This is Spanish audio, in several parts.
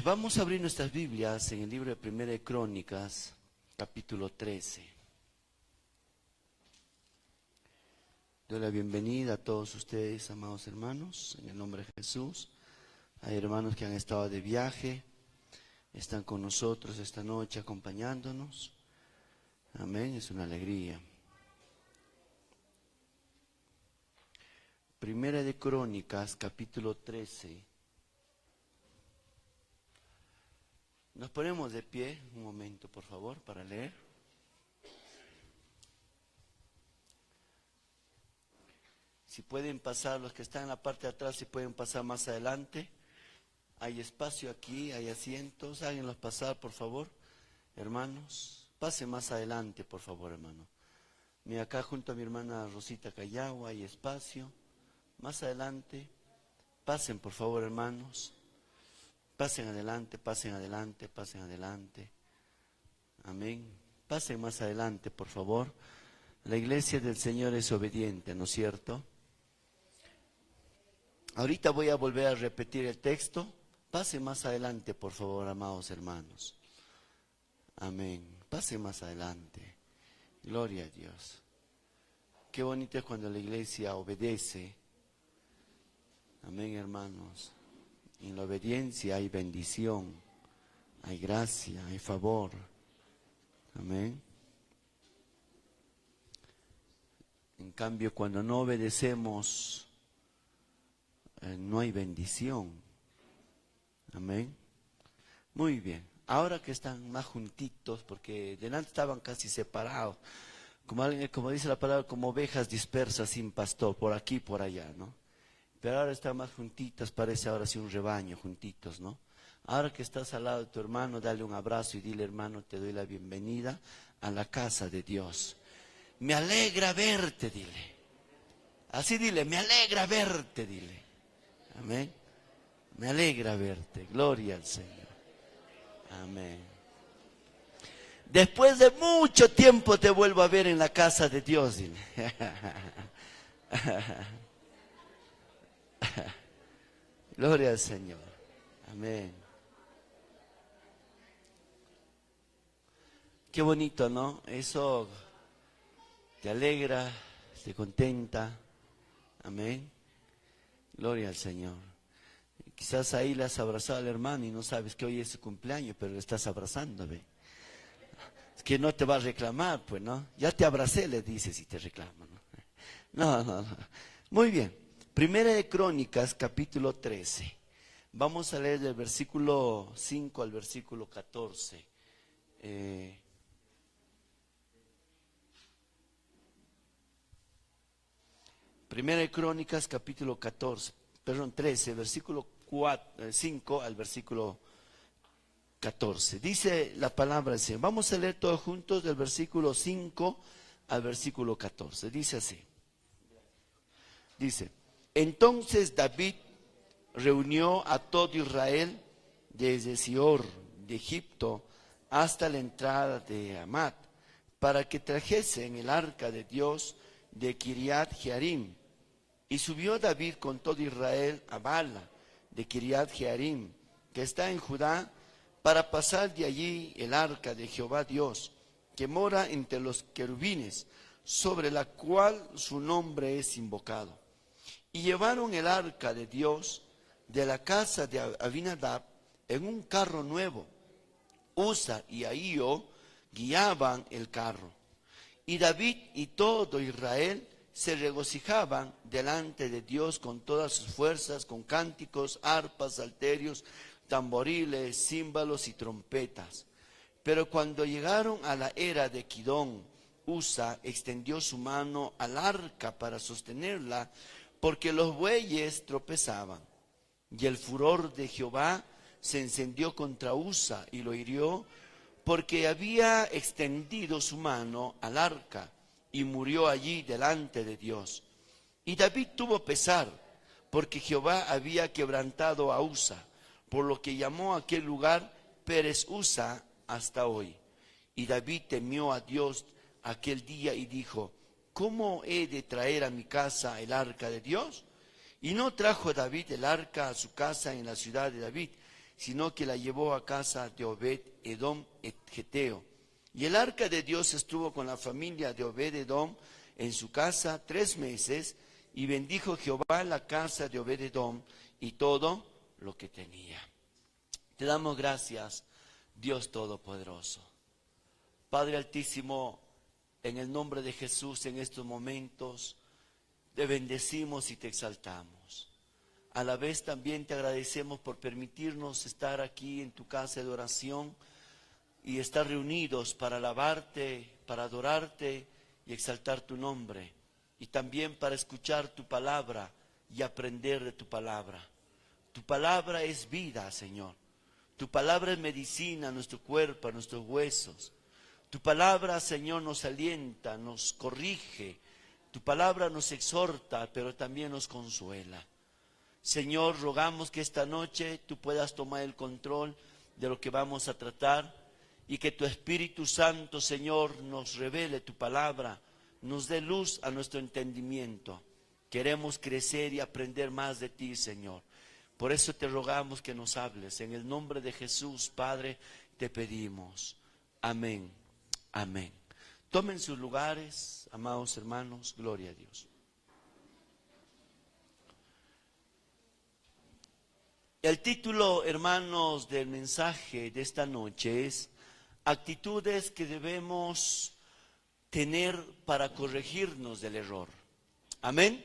Vamos a abrir nuestras Biblias en el libro de Primera de Crónicas, capítulo 13. Doy la bienvenida a todos ustedes, amados hermanos, en el nombre de Jesús. Hay hermanos que han estado de viaje, están con nosotros esta noche acompañándonos. Amén, es una alegría. Primera de Crónicas, capítulo 13. Nos ponemos de pie un momento, por favor, para leer. Si pueden pasar, los que están en la parte de atrás, si pueden pasar más adelante. Hay espacio aquí, hay asientos, háganlos pasar, por favor, hermanos. Pasen más adelante, por favor, hermano. Mira, acá junto a mi hermana Rosita Callao hay espacio. Más adelante, pasen, por favor, hermanos. Pasen adelante, pasen adelante, pasen adelante. Amén. Pasen más adelante, por favor. La iglesia del Señor es obediente, ¿no es cierto? Ahorita voy a volver a repetir el texto. Pasen más adelante, por favor, amados hermanos. Amén. Pasen más adelante. Gloria a Dios. Qué bonito es cuando la iglesia obedece. Amén, hermanos. En la obediencia hay bendición, hay gracia, hay favor. Amén. En cambio, cuando no obedecemos, no hay bendición. Amén. Muy bien. Ahora que están más juntitos, porque delante estaban casi separados, como dice la palabra, como ovejas dispersas sin pastor, por aquí y por allá, ¿no? Pero ahora están más juntitos, parece ahora sí un rebaño, juntitos, ¿no? Ahora que estás al lado de tu hermano, dale un abrazo y dile, hermano, te doy la bienvenida a la casa de Dios. Me alegra verte, dile. Así dile, me alegra verte, dile. Amén. Me alegra verte, gloria al Señor. Amén. Después de mucho tiempo te vuelvo a ver en la casa de Dios, dile. Gloria al Señor. Amén. Qué bonito, ¿no? Eso te alegra, te contenta. Amén. Gloria al Señor. Quizás ahí le has abrazado al hermano y no sabes que hoy es su cumpleaños, pero le estás abrazando, ¿ve? Es que no te va a reclamar, pues, ¿no? Ya te abracé, le dices, y te reclama, ¿no? No. Muy bien. Primera de Crónicas, capítulo 13. Vamos a leer del versículo 5 al versículo 14. Primera de Crónicas, capítulo 13, versículo 5 al versículo 14. Dice la palabra del Señor. Vamos a leer todos juntos del versículo 5 al versículo 14. Dice así. Dice: Entonces David reunió a todo Israel desde Sior de Egipto hasta la entrada de Hamat, para que trajesen el arca de Dios de Kiriat Jearim. Y subió David con todo Israel a Bala de Kiriat Jearim, que está en Judá, para pasar de allí el arca de Jehová Dios, que mora entre los querubines, sobre la cual su nombre es invocado. Y llevaron el arca de Dios de la casa de Abinadab en un carro nuevo. Usa y Ahío guiaban el carro. Y David y todo Israel se regocijaban delante de Dios con todas sus fuerzas, con cánticos, arpas, salterios, tamboriles, címbalos y trompetas. Pero cuando llegaron a la era de Kidón, Usa extendió su mano al arca para sostenerla, porque los bueyes tropezaban. Y el furor de Jehová se encendió contra Usa y lo hirió, porque había extendido su mano al arca, y murió allí delante de Dios. Y David tuvo pesar, porque Jehová había quebrantado a Usa, por lo que llamó a aquel lugar Pérez Usa hasta hoy. Y David temió a Dios aquel día y dijo: ¿cómo he de traer a mi casa el arca de Dios? Y no trajo David el arca a su casa en la ciudad de David, sino que la llevó a casa de Obed-Edom Geteo. Y el arca de Dios estuvo con la familia de Obed-Edom en su casa 3 meses, y bendijo Jehová la casa de Obed-Edom y todo lo que tenía. Te damos gracias, Dios Todopoderoso. Padre Altísimo, en el nombre de Jesús, en estos momentos, te bendecimos y te exaltamos. A la vez también te agradecemos por permitirnos estar aquí en tu casa de oración y estar reunidos para alabarte, para adorarte y exaltar tu nombre. Y también para escuchar tu palabra y aprender de tu palabra. Tu palabra es vida, Señor. Tu palabra es medicina a nuestro cuerpo, a nuestros huesos. Tu palabra, Señor, nos alienta, nos corrige. Tu palabra nos exhorta, pero también nos consuela. Señor, rogamos que esta noche tú puedas tomar el control de lo que vamos a tratar y que tu Espíritu Santo, Señor, nos revele tu palabra, nos dé luz a nuestro entendimiento. Queremos crecer y aprender más de ti, Señor. Por eso te rogamos que nos hables. En el nombre de Jesús, Padre, te pedimos. Amén. Amén. Tomen sus lugares, amados hermanos. Gloria a Dios. El título, hermanos, del mensaje de esta noche es actitudes que debemos tener para corregirnos del error. Amén.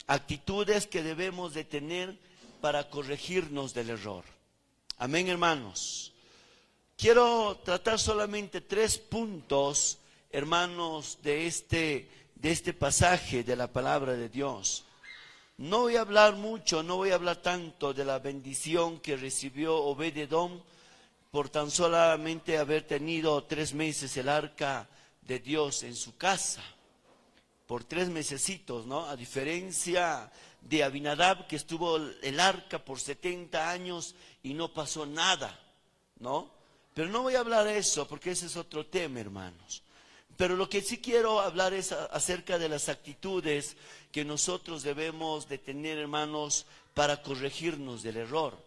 Actitudes que debemos de tener para corregirnos del error. Amén, hermanos. Quiero tratar solamente 3 puntos, hermanos, de este pasaje de la palabra de Dios. No voy a hablar mucho, no voy a hablar tanto de la bendición que recibió Obed-Edom por tan solamente haber tenido 3 meses el arca de Dios en su casa. Por 3 mesecitos, ¿no? A diferencia de Abinadab, que estuvo el arca por 70 años y no pasó nada, ¿no? Pero no voy a hablar de eso, porque ese es otro tema, hermanos. Pero lo que sí quiero hablar es acerca de las actitudes que nosotros debemos de tener, hermanos, para corregirnos del error.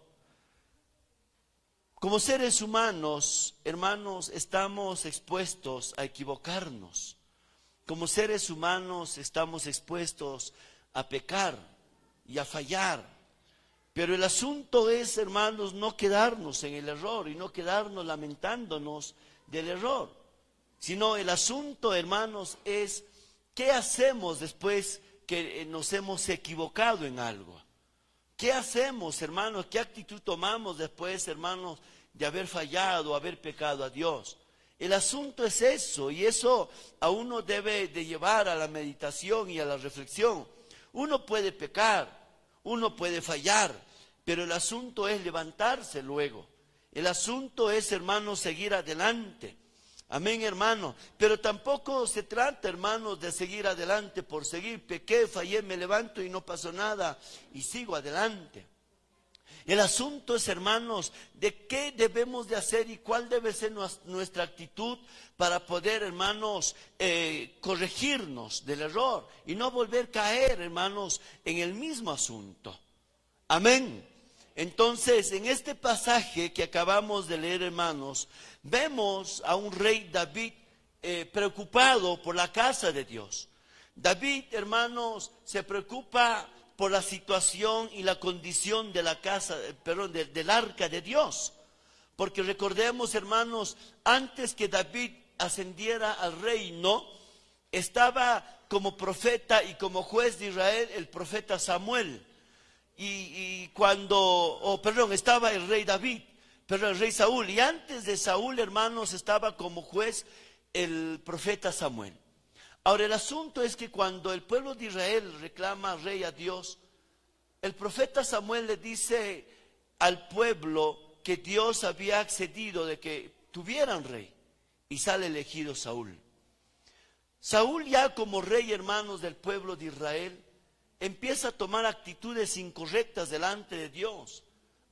Como seres humanos, hermanos, estamos expuestos a equivocarnos. Como seres humanos estamos expuestos a pecar y a fallar. Pero el asunto es, hermanos, no quedarnos en el error y no quedarnos lamentándonos del error. Sino el asunto, hermanos, es ¿qué hacemos después que nos hemos equivocado en algo? ¿Qué hacemos, hermanos? ¿Qué actitud tomamos después, hermanos, de haber fallado, haber pecado a Dios? El asunto es eso, y eso a uno debe de llevar a la meditación y a la reflexión. Uno puede pecar, uno puede fallar, pero el asunto es levantarse luego. El asunto es, hermanos, seguir adelante. Amén, hermano. Pero tampoco se trata, hermanos, de seguir adelante por seguir. Pequé, fallé, me levanto y no pasó nada y sigo adelante. El asunto es, hermanos, de qué debemos de hacer y cuál debe ser nuestra actitud para poder, hermanos, corregirnos del error y no volver a caer, hermanos, en el mismo asunto. Amén. Entonces, en este pasaje que acabamos de leer, hermanos, vemos a un rey David preocupado por la casa de Dios. David, hermanos, se preocupa por la situación y la condición de la casa, del arca de Dios. Porque recordemos, hermanos, antes que David ascendiera al reino, estaba como profeta y como juez de Israel el profeta Samuel. Estaba el rey David, el rey Saúl. Y antes de Saúl, hermanos, estaba como juez el profeta Samuel. Ahora, el asunto es que cuando el pueblo de Israel reclama rey a Dios, el profeta Samuel le dice al pueblo que Dios había accedido de que tuvieran rey, y sale elegido Saúl. Saúl, ya como rey, hermanos, del pueblo de Israel, empieza a tomar actitudes incorrectas delante de Dios,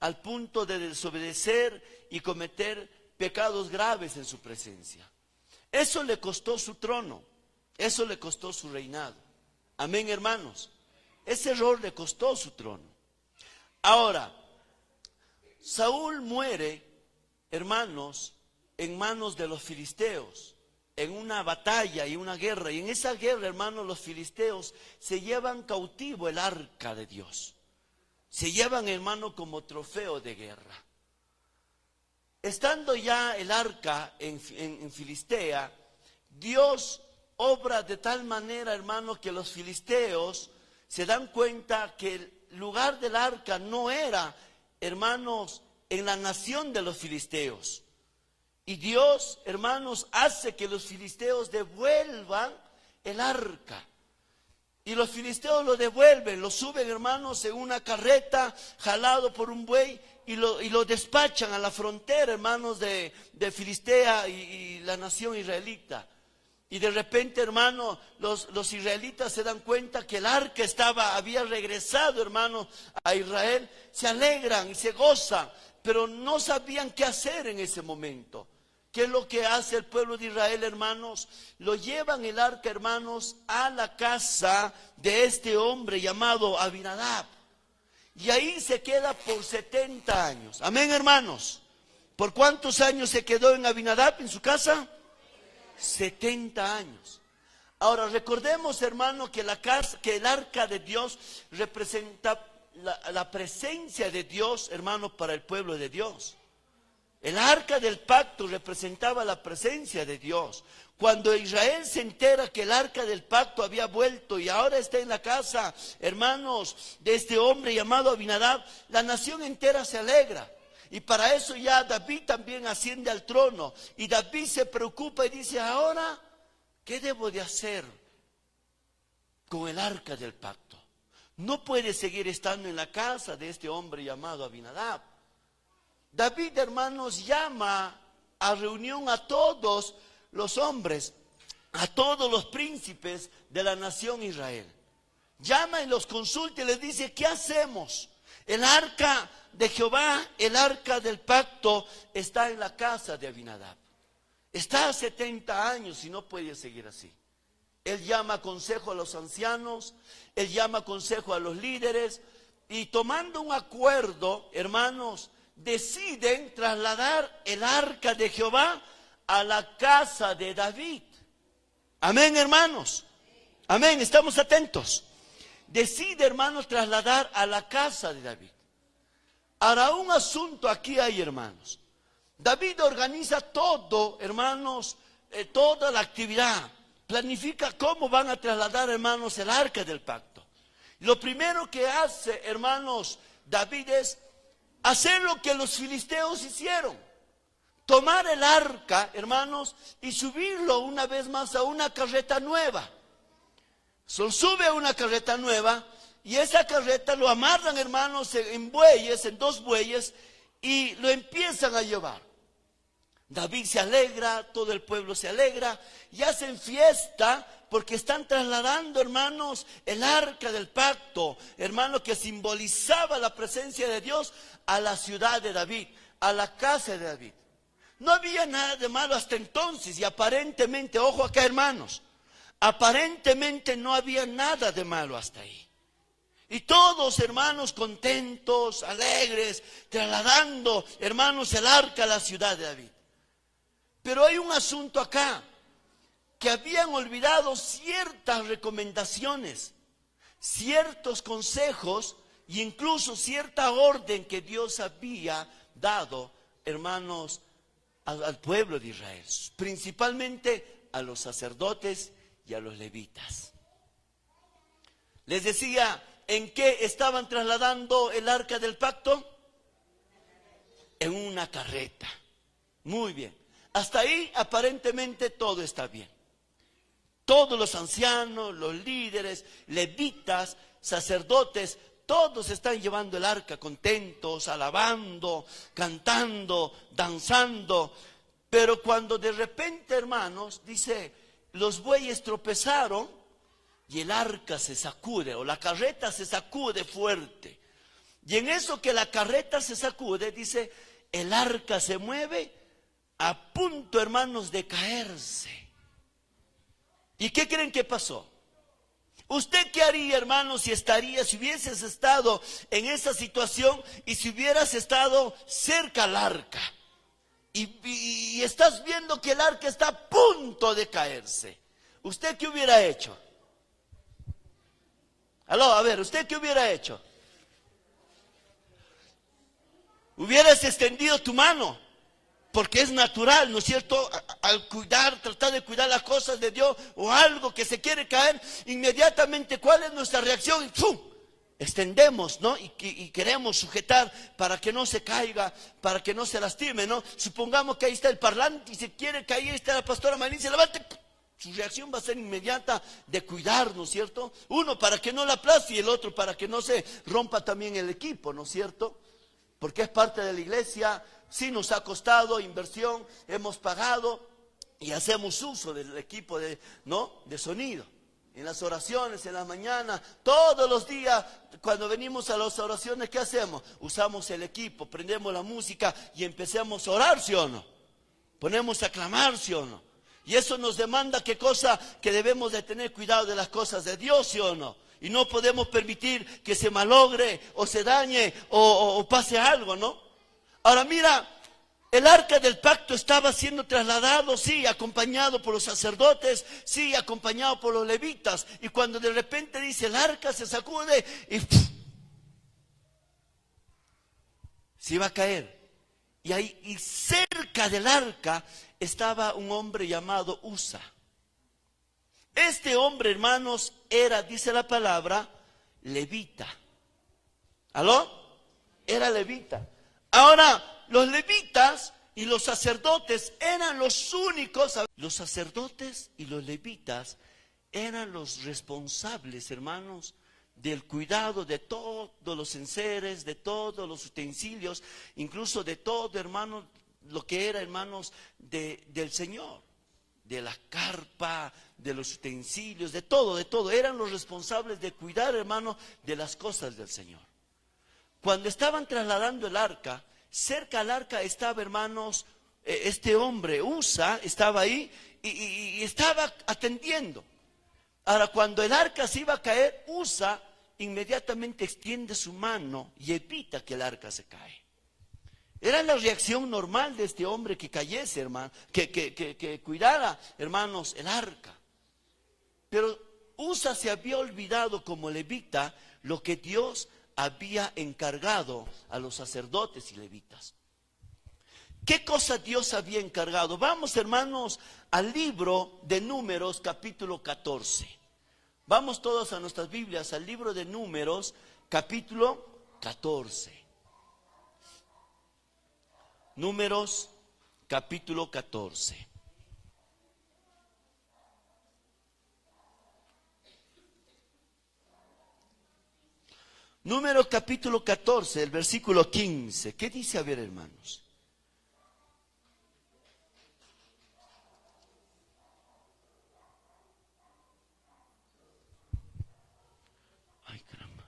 al punto de desobedecer y cometer pecados graves en su presencia. Eso le costó su trono, eso le costó su reinado. Amén, hermanos. Ese error le costó su trono. Ahora, Saúl muere, hermanos, en manos de los filisteos, en una batalla y una guerra. Y en esa guerra, hermanos, los filisteos se llevan cautivo el arca de Dios. Se llevan, hermano, como trofeo de guerra. Estando ya el arca en Filistea, Dios obra de tal manera, hermano, que los filisteos se dan cuenta que el lugar del arca no era, hermanos, en la nación de los filisteos. Y Dios, hermanos, hace que los filisteos devuelvan el arca. Y los filisteos lo devuelven, lo suben, hermanos, en una carreta, jalado por un buey, y lo despachan a la frontera, hermanos, de Filistea y la nación israelita. Y de repente, hermano, los israelitas se dan cuenta que el arca había regresado, hermano, a Israel. Se alegran y se gozan, pero no sabían qué hacer en ese momento. ¿Qué es lo que hace el pueblo de Israel, hermanos? Lo llevan el arca, hermanos, a la casa de este hombre llamado Abinadab. Y ahí se queda por 70 años. Amén, hermanos. ¿Por cuántos años se quedó en Abinadab, en su casa? 70 años. Ahora recordemos, hermano, que el arca de Dios representa la presencia de Dios, hermano, para el pueblo de Dios. El arca del pacto representaba la presencia de Dios. Cuando Israel se entera que el arca del pacto había vuelto y ahora está en la casa, hermanos, de este hombre llamado Abinadab, la nación entera se alegra. Y para eso ya David también asciende al trono. Y David se preocupa y dice, ahora, ¿qué debo de hacer con el arca del pacto? No puede seguir estando en la casa de este hombre llamado Abinadab. David, hermanos, llama a reunión a todos los hombres, a todos los príncipes de la nación Israel. Llama y los consulta y les dice, ¿qué hacemos? El arca de Jehová, el arca del pacto, está en la casa de Abinadab. Está a 70 años y no puede seguir así. Él llama consejo a los ancianos, él llama consejo a los líderes, y tomando un acuerdo, hermanos, deciden trasladar el arca de Jehová a la casa de David. Amén, hermanos. Amén, estamos atentos. Decide, hermanos, trasladar a la casa de David. Ahora, un asunto aquí hay, hermanos. David organiza todo, hermanos, toda la actividad. Planifica cómo van a trasladar, hermanos, el arca del pacto. Lo primero que hace, hermanos, David es hacer lo que los filisteos hicieron. Tomar el arca, hermanos, y subirlo una vez más a una carreta nueva. Sube a una carreta nueva y esa carreta lo amarran, hermanos, en bueyes, en 2 bueyes, y lo empiezan a llevar. David se alegra, todo el pueblo se alegra y hacen fiesta porque están trasladando, hermanos, el arca del pacto, hermanos, que simbolizaba la presencia de Dios a la ciudad de David, a la casa de David. No había nada de malo hasta entonces y aparentemente, ojo acá, hermanos, aparentemente no había nada de malo hasta ahí. Y todos, hermanos, contentos, alegres, trasladando, hermanos, el arca a la ciudad de David. Pero hay un asunto acá, que habían olvidado ciertas recomendaciones, ciertos consejos e incluso cierta orden que Dios había dado, hermanos, al pueblo de Israel, principalmente a los sacerdotes y a los levitas. Les decía, ¿en qué estaban trasladando el arca del pacto? En una carreta. Muy bien. Hasta ahí aparentemente todo está bien. Todos los ancianos, los líderes, levitas, sacerdotes, todos están llevando el arca contentos, alabando, cantando, danzando. Pero cuando de repente, hermanos, dice, los bueyes tropezaron y el arca se sacude, o la carreta se sacude fuerte. Y en eso que la carreta se sacude, dice, el arca se mueve a punto, hermanos, de caerse. ¿Y qué creen que pasó? ¿Usted qué haría, hermano, si hubieses estado en esa situación y si hubieras estado cerca al arca? Y estás viendo que el arca está a punto de caerse. ¿Usted qué hubiera hecho? Aló, a ver, ¿usted qué hubiera hecho? Hubieras extendido tu mano, porque es natural, ¿no es cierto? Al tratar de cuidar las cosas de Dios o algo que se quiere caer, inmediatamente, ¿cuál es nuestra reacción? ¡Pum! Extendemos, ¿no? Y queremos sujetar para que no se caiga, para que no se lastime, ¿no? Supongamos que ahí está el parlante y se quiere caer, ahí está la pastora Marín, se levanta, su reacción va a ser inmediata de cuidar, ¿no es cierto? Uno para que no la aplaste y el otro para que no se rompa también el equipo, ¿no es cierto? Porque es parte de la iglesia, sí nos ha costado inversión, hemos pagado y hacemos uso del equipo de sonido. En las oraciones, en la mañana, todos los días, cuando venimos a las oraciones, ¿qué hacemos? Usamos el equipo, prendemos la música y empecemos a orar, ¿sí o no? Ponemos a clamar, ¿sí o no? Y eso nos demanda qué cosa, que debemos de tener cuidado de las cosas de Dios, ¿sí o no? Y no podemos permitir que se malogre o se dañe o pase algo, ¿no? Ahora mira, el arca del pacto estaba siendo trasladado, sí, acompañado por los sacerdotes, sí, acompañado por los levitas. Y cuando de repente dice el arca se sacude y ¡puf! Se iba a caer. Y cerca del arca estaba un hombre llamado Usa. Este hombre, hermanos, era, dice la palabra, levita. ¿Aló? Era levita. Ahora, los levitas y los sacerdotes eran los únicos. Los sacerdotes y los levitas eran los responsables, hermanos, del cuidado de todos los enseres, de todos los utensilios, incluso de todo, hermanos, lo que era, hermanos, del Señor, de la carpa, de los utensilios, de todo. Eran los responsables de cuidar, hermanos, de las cosas del Señor. Cuando estaban trasladando el arca, cerca al arca estaba, hermanos, este hombre, Usa, estaba ahí y estaba atendiendo. Ahora, cuando el arca se iba a caer, Usa inmediatamente extiende su mano y evita que el arca se cae. Era la reacción normal de este hombre que cayese, hermano, que cuidara, hermanos, el arca. Pero Usa se había olvidado como levita lo que Dios había encargado a los sacerdotes y levitas. ¿Qué cosa Dios había encargado? Vamos, hermanos, al libro de Números, capítulo 14. Vamos todos a nuestras Biblias, al libro de Números, capítulo 14. Números, capítulo 14. Números, capítulo 14, el versículo 15. ¿Qué dice? A ver, hermanos. Ay, caramba.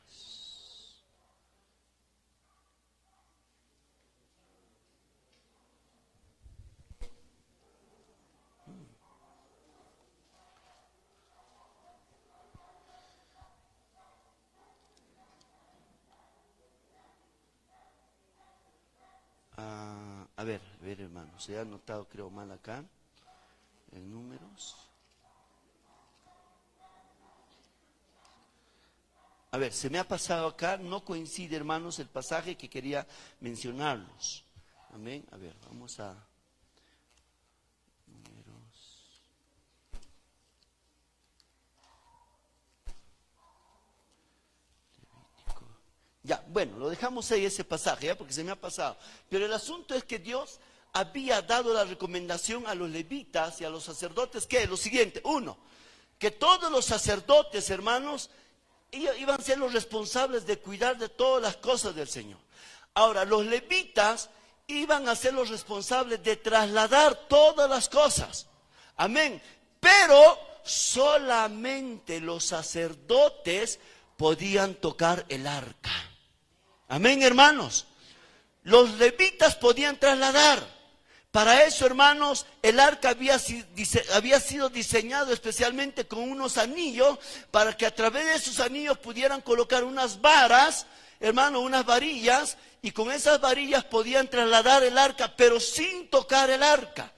A ver, hermanos, se ha anotado, creo, mal acá, en Números. A ver, se me ha pasado acá, no coincide, hermanos, el pasaje que quería mencionarlos. Amén. A ver, vamos a Números. Levítico. Ya, bueno, lo dejamos ahí ese pasaje, ¿ya? Porque se me ha pasado. Pero el asunto es que Dios había dado la recomendación a los levitas y a los sacerdotes, que lo siguiente: uno, que todos los sacerdotes, hermanos, iban a ser los responsables de cuidar de todas las cosas del Señor. Ahora, los levitas iban a ser los responsables de trasladar todas las cosas. Amén. Pero solamente los sacerdotes podían tocar el arca. Amén, hermanos. Los levitas podían trasladar, Para eso, hermanos, el arca había sido diseñado especialmente con unos anillos, para que a través de esos anillos pudieran colocar unas varas, hermano, unas varillas, y con esas varillas podían trasladar el arca, pero sin tocar el arca.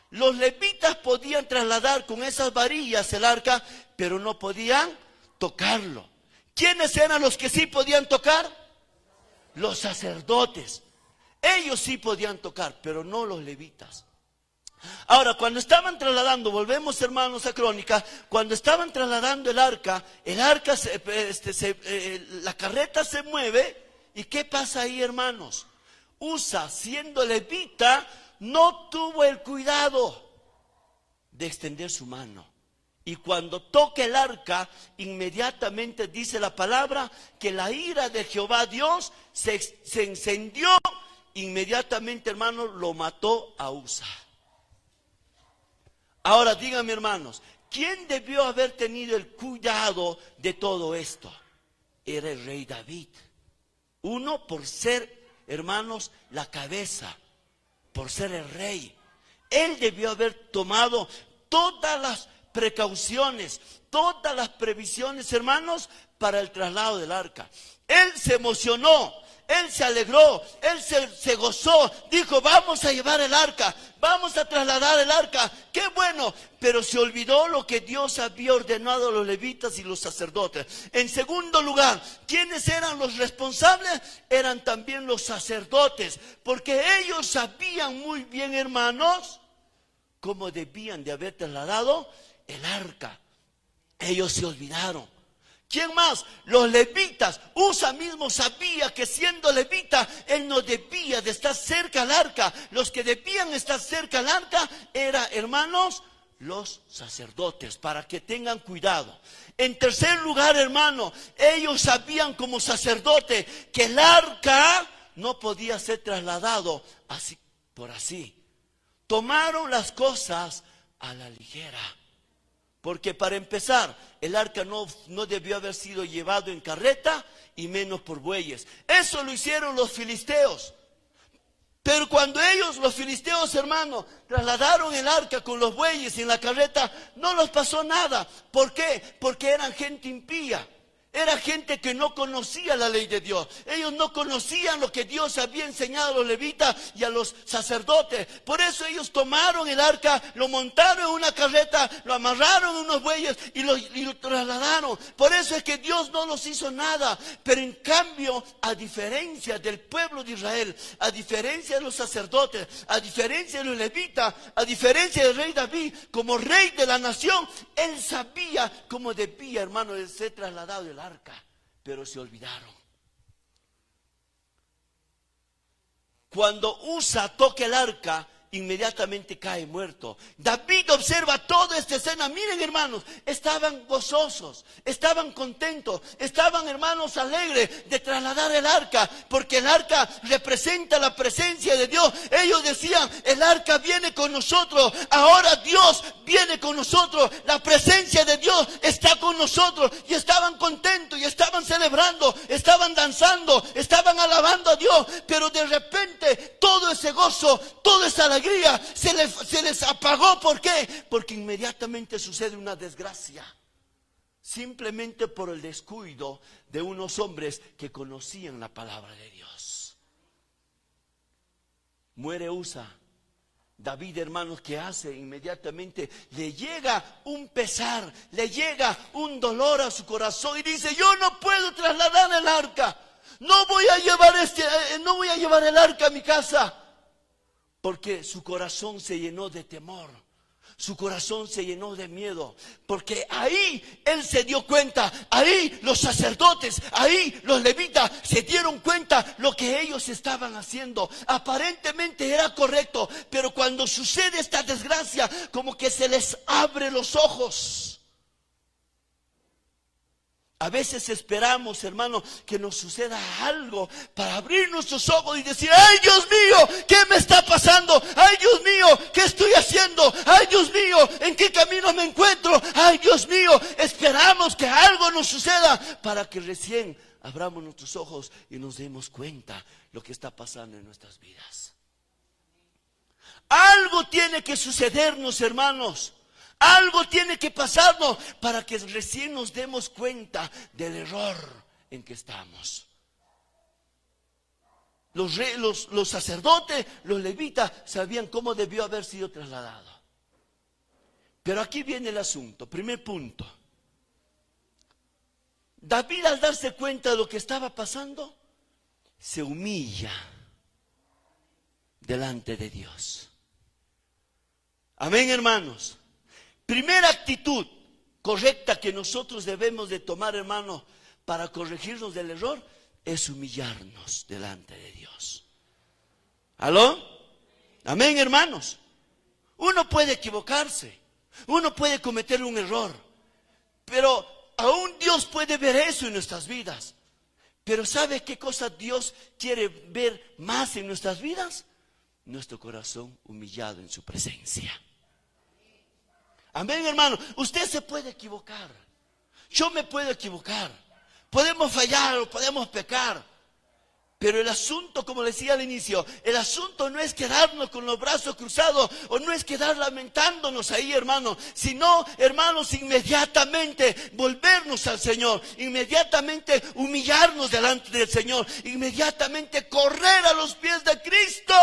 Los levitas podían trasladar con esas varillas el arca, pero no podían tocarlo. ¿Quiénes eran los que sí podían tocar? Los sacerdotes. Ellos sí podían tocar, pero no los levitas. Ahora, cuando estaban trasladando, volvemos hermanos a Crónicas, cuando estaban trasladando el arca, la carreta se mueve, ¿y qué pasa ahí, hermanos? Usa, siendo levita, no tuvo el cuidado de extender su mano. Y cuando toca el arca, inmediatamente dice la palabra que la ira de Jehová Dios se encendió. Inmediatamente, hermanos, lo mató a Usa. Ahora díganme, hermanos, ¿quién debió haber tenido el cuidado de todo esto? Era el rey David. Uno, por ser, hermanos, la cabeza, por ser el rey. Él debió haber tomado todas las precauciones, todas las previsiones, hermanos, para el traslado del arca. Él se emocionó. Él se alegró, él se gozó, dijo, vamos a llevar el arca, vamos a trasladar el arca, qué bueno, pero se olvidó lo que Dios había ordenado a los levitas y los sacerdotes. En segundo lugar, ¿quiénes eran los responsables? Eran también los sacerdotes, porque ellos sabían muy bien, hermanos, cómo debían de haber trasladado el arca. Ellos se olvidaron. ¿Quién más? Los levitas. Usa mismo sabía que siendo levita, él no debía de estar cerca al arca. Los que debían estar cerca al arca eran, hermanos, los sacerdotes, para que tengan cuidado. En tercer lugar, hermano, ellos sabían como sacerdote que el arca no podía ser trasladado así por así. Tomaron las cosas a la ligera. Porque para empezar, el arca no debió haber sido llevado en carreta y menos por bueyes. Eso lo hicieron los filisteos. Pero cuando ellos, los filisteos, hermanos, trasladaron el arca con los bueyes y en la carreta, no los pasó nada. ¿Por qué? Porque eran gente impía. Era gente que no conocía la ley de Dios. Ellos no conocían lo que Dios había enseñado a los levitas y a los sacerdotes. Por eso ellos tomaron el arca, lo montaron en una carreta, lo amarraron en unos bueyes y lo trasladaron. Por eso es que Dios no los hizo nada. Pero en cambio, a diferencia del pueblo de Israel, a diferencia de los sacerdotes, a diferencia de los levitas, a diferencia del rey David, como rey de la nación, él sabía cómo debía, hermano, de ser trasladado el arca, pero se olvidaron. Cuando Usa toca el arca, inmediatamente cae muerto. David observa toda esta escena. Miren, hermanos, estaban gozosos, estaban contentos, estaban, hermanos, alegres de trasladar el arca, porque el arca representa la presencia de Dios. Ellos decían, el arca viene con nosotros, ahora Dios viene con nosotros, la presencia de Dios está con nosotros, y estaban contentos, y estaban celebrando, estaban danzando, estaban alabando a Dios. Pero de repente todo ese gozo, toda esa alegría se les apagó. ¿Por qué? Porque inmediatamente sucede una desgracia, simplemente por el descuido de unos hombres que conocían la palabra de Dios. Muere Usa. David, hermanos, ¿qué hace? Inmediatamente le llega un pesar, le llega un dolor a su corazón y dice, yo no puedo trasladar el arca, no voy a llevar el arca a mi casa. Porque su corazón se llenó de temor, su corazón se llenó de miedo, porque ahí él se dio cuenta, ahí los sacerdotes, ahí los levitas se dieron cuenta lo que ellos estaban haciendo. Aparentemente era correcto, pero cuando sucede esta desgracia, como que se les abre los ojos. A veces esperamos, hermano, que nos suceda algo para abrir nuestros ojos y decir, ¡ay, Dios mío! ¿Qué me está pasando? ¡Ay, Dios mío! ¿Qué estoy haciendo? ¡Ay, Dios mío! ¿En qué camino me encuentro? ¡Ay, Dios mío! Esperamos que algo nos suceda para que recién abramos nuestros ojos y nos demos cuenta lo que está pasando en nuestras vidas. Algo tiene que sucedernos, hermanos. Algo tiene que pasarnos para que recién nos demos cuenta del error en que estamos. Los sacerdotes, los levitas, sabían cómo debió haber sido trasladado. Pero aquí viene el asunto. Primer punto. David, al darse cuenta de lo que estaba pasando, se humilla delante de Dios. Amén, hermanos. Primera actitud correcta que nosotros debemos de tomar, hermanos, para corregirnos del error, es humillarnos delante de Dios. ¿Aló? Amén, hermanos. Uno puede equivocarse, uno puede cometer un error, pero aún Dios puede ver eso en nuestras vidas. Pero ¿sabe qué cosa Dios quiere ver más en nuestras vidas? Nuestro corazón humillado en su presencia. Amén, hermano. Usted se puede equivocar. Yo me puedo equivocar. Podemos fallar o podemos pecar. Pero el asunto, como decía al inicio, el asunto no es quedarnos con los brazos cruzados o no es quedar lamentándonos ahí, hermano, sino, hermanos, inmediatamente volvernos al Señor, inmediatamente humillarnos delante del Señor, inmediatamente correr a los pies de Cristo.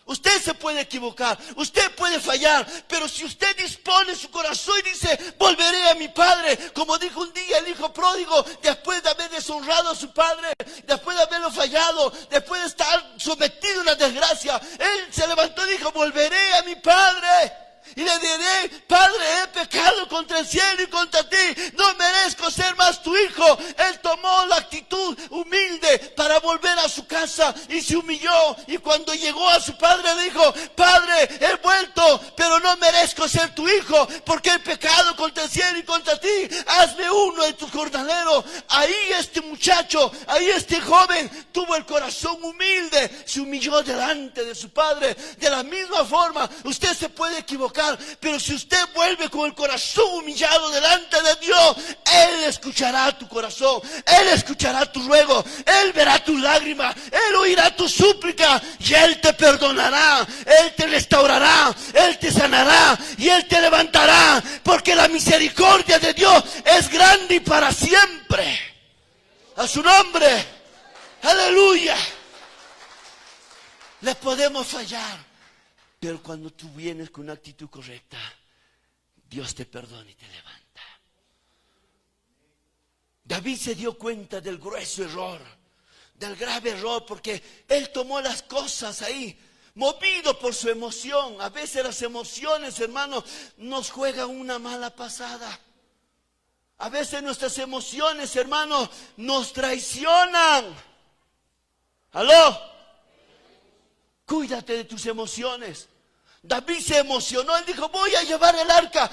Usted se puede equivocar, usted puede fallar, pero si usted dispone su corazón y dice, volveré a mi padre, como dijo un día el hijo pródigo, después de haber deshonrado a su padre, después de haberlo fallado, después de estar sometido a una desgracia, él se levantó y dijo, volveré a mi padre. Y le diré, Padre, he pecado contra el cielo y contra ti, no merezco ser más tu hijo. Él tomó la actitud humilde para volver a su casa y se humilló. Y cuando llegó a su padre dijo, Padre, he vuelto, pero no merezco ser tu hijo, porque he pecado contra el cielo y contra ti. Hazme uno de tus jornaleros. Ahí este muchacho, ahí este joven tuvo el corazón humilde, se humilló delante de su padre. De la misma forma, usted se puede equivocar, pero si usted vuelve con el corazón humillado delante de Dios, Él escuchará tu corazón, Él escuchará tu ruego, Él verá tus lágrimas, Él oirá tu súplica y Él te perdonará, Él te restaurará, Él te sanará y Él te levantará, porque la misericordia de Dios es grande y para siempre. A su nombre, aleluya. Le podemos fallar, pero cuando tú vienes con una actitud correcta, Dios te perdona y te levanta. David se dio cuenta del grueso error, del grave error, porque él tomó las cosas ahí, movido por su emoción. A veces las emociones, hermanos, nos juegan una mala pasada. A veces nuestras emociones, hermanos, nos traicionan. ¿Aló? Cuídate de tus emociones. David se emocionó, él dijo, voy a llevar el arca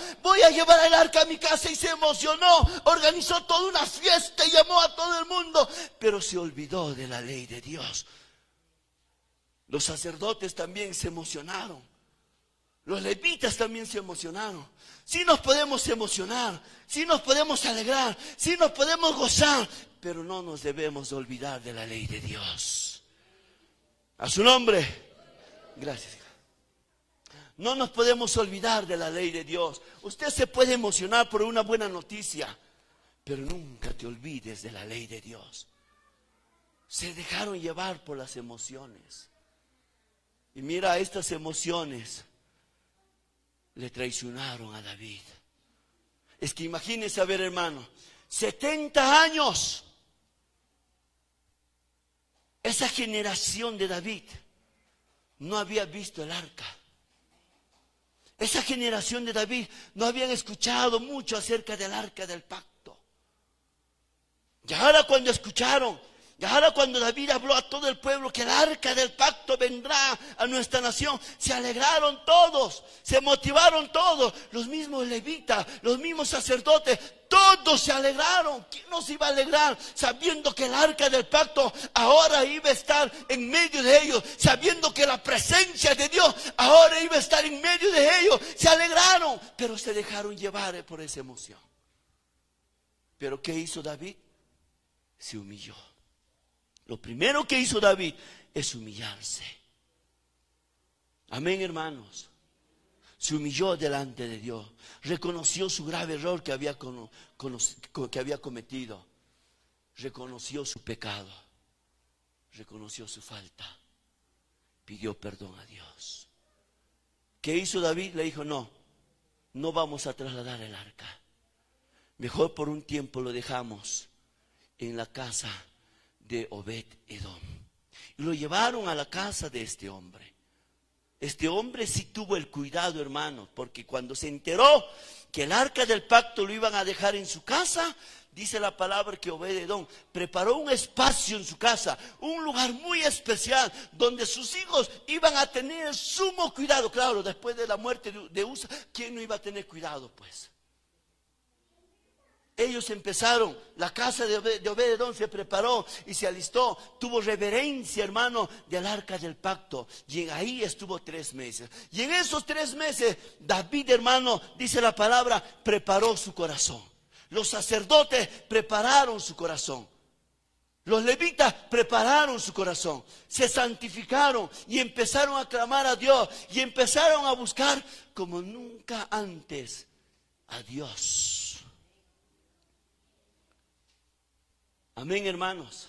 a mi casa, y se emocionó, organizó toda una fiesta y llamó a todo el mundo, pero se olvidó de la ley de Dios. Los sacerdotes también se emocionaron, los levitas también se emocionaron. Sí nos podemos emocionar, sí nos podemos alegrar, sí nos podemos gozar, pero no nos debemos olvidar de la ley de Dios. A su nombre, gracias. No nos podemos olvidar de la ley de Dios. Usted se puede emocionar por una buena noticia, pero nunca te olvides de la ley de Dios. Se dejaron llevar por las emociones. Y mira, estas emociones le traicionaron a David. Es que imagínense, a ver, hermano, 70 años. Esa generación de David no había visto el arca. Esa generación de David no habían escuchado mucho acerca del arca del pacto. Y ahora cuando escucharon, y ahora cuando David habló a todo el pueblo que el arca del pacto vendrá a nuestra nación, se alegraron todos, se motivaron todos, los mismos levitas, los mismos sacerdotes, todos se alegraron. ¿Quién no se iba a alegrar sabiendo que el arca del pacto ahora iba a estar en medio de ellos? Sabiendo que la presencia de Dios ahora iba a estar en medio de ellos. Se alegraron, pero se dejaron llevar por esa emoción. ¿Pero qué hizo David? Se humilló. Lo primero que hizo David es humillarse. Amén, hermanos. Se humilló delante de Dios. Reconoció su grave error que había cometido. Reconoció su pecado. Reconoció su falta. Pidió perdón a Dios. ¿Qué hizo David? Le dijo, no vamos a trasladar el arca. Mejor por un tiempo lo dejamos en la casa de Obed-Edom. Y lo llevaron a la casa de este hombre. Este hombre sí tuvo el cuidado, hermanos, porque cuando se enteró que el arca del pacto lo iban a dejar en su casa, dice la palabra que Obed-Edom preparó un espacio en su casa, un lugar muy especial, donde sus hijos iban a tener sumo cuidado. Claro, después de la muerte de Usa, ¿quién no iba a tener cuidado, pues? Ellos empezaron, la casa de Obed-Edom se preparó y se alistó, tuvo reverencia, hermano, del arca del pacto, y ahí estuvo 3 meses. Y en esos 3 meses, David, hermano, dice la palabra, preparó su corazón. Los sacerdotes prepararon su corazón. Los levitas prepararon su corazón, se santificaron y empezaron a clamar a Dios y empezaron a buscar como nunca antes a Dios. Amén, hermanos.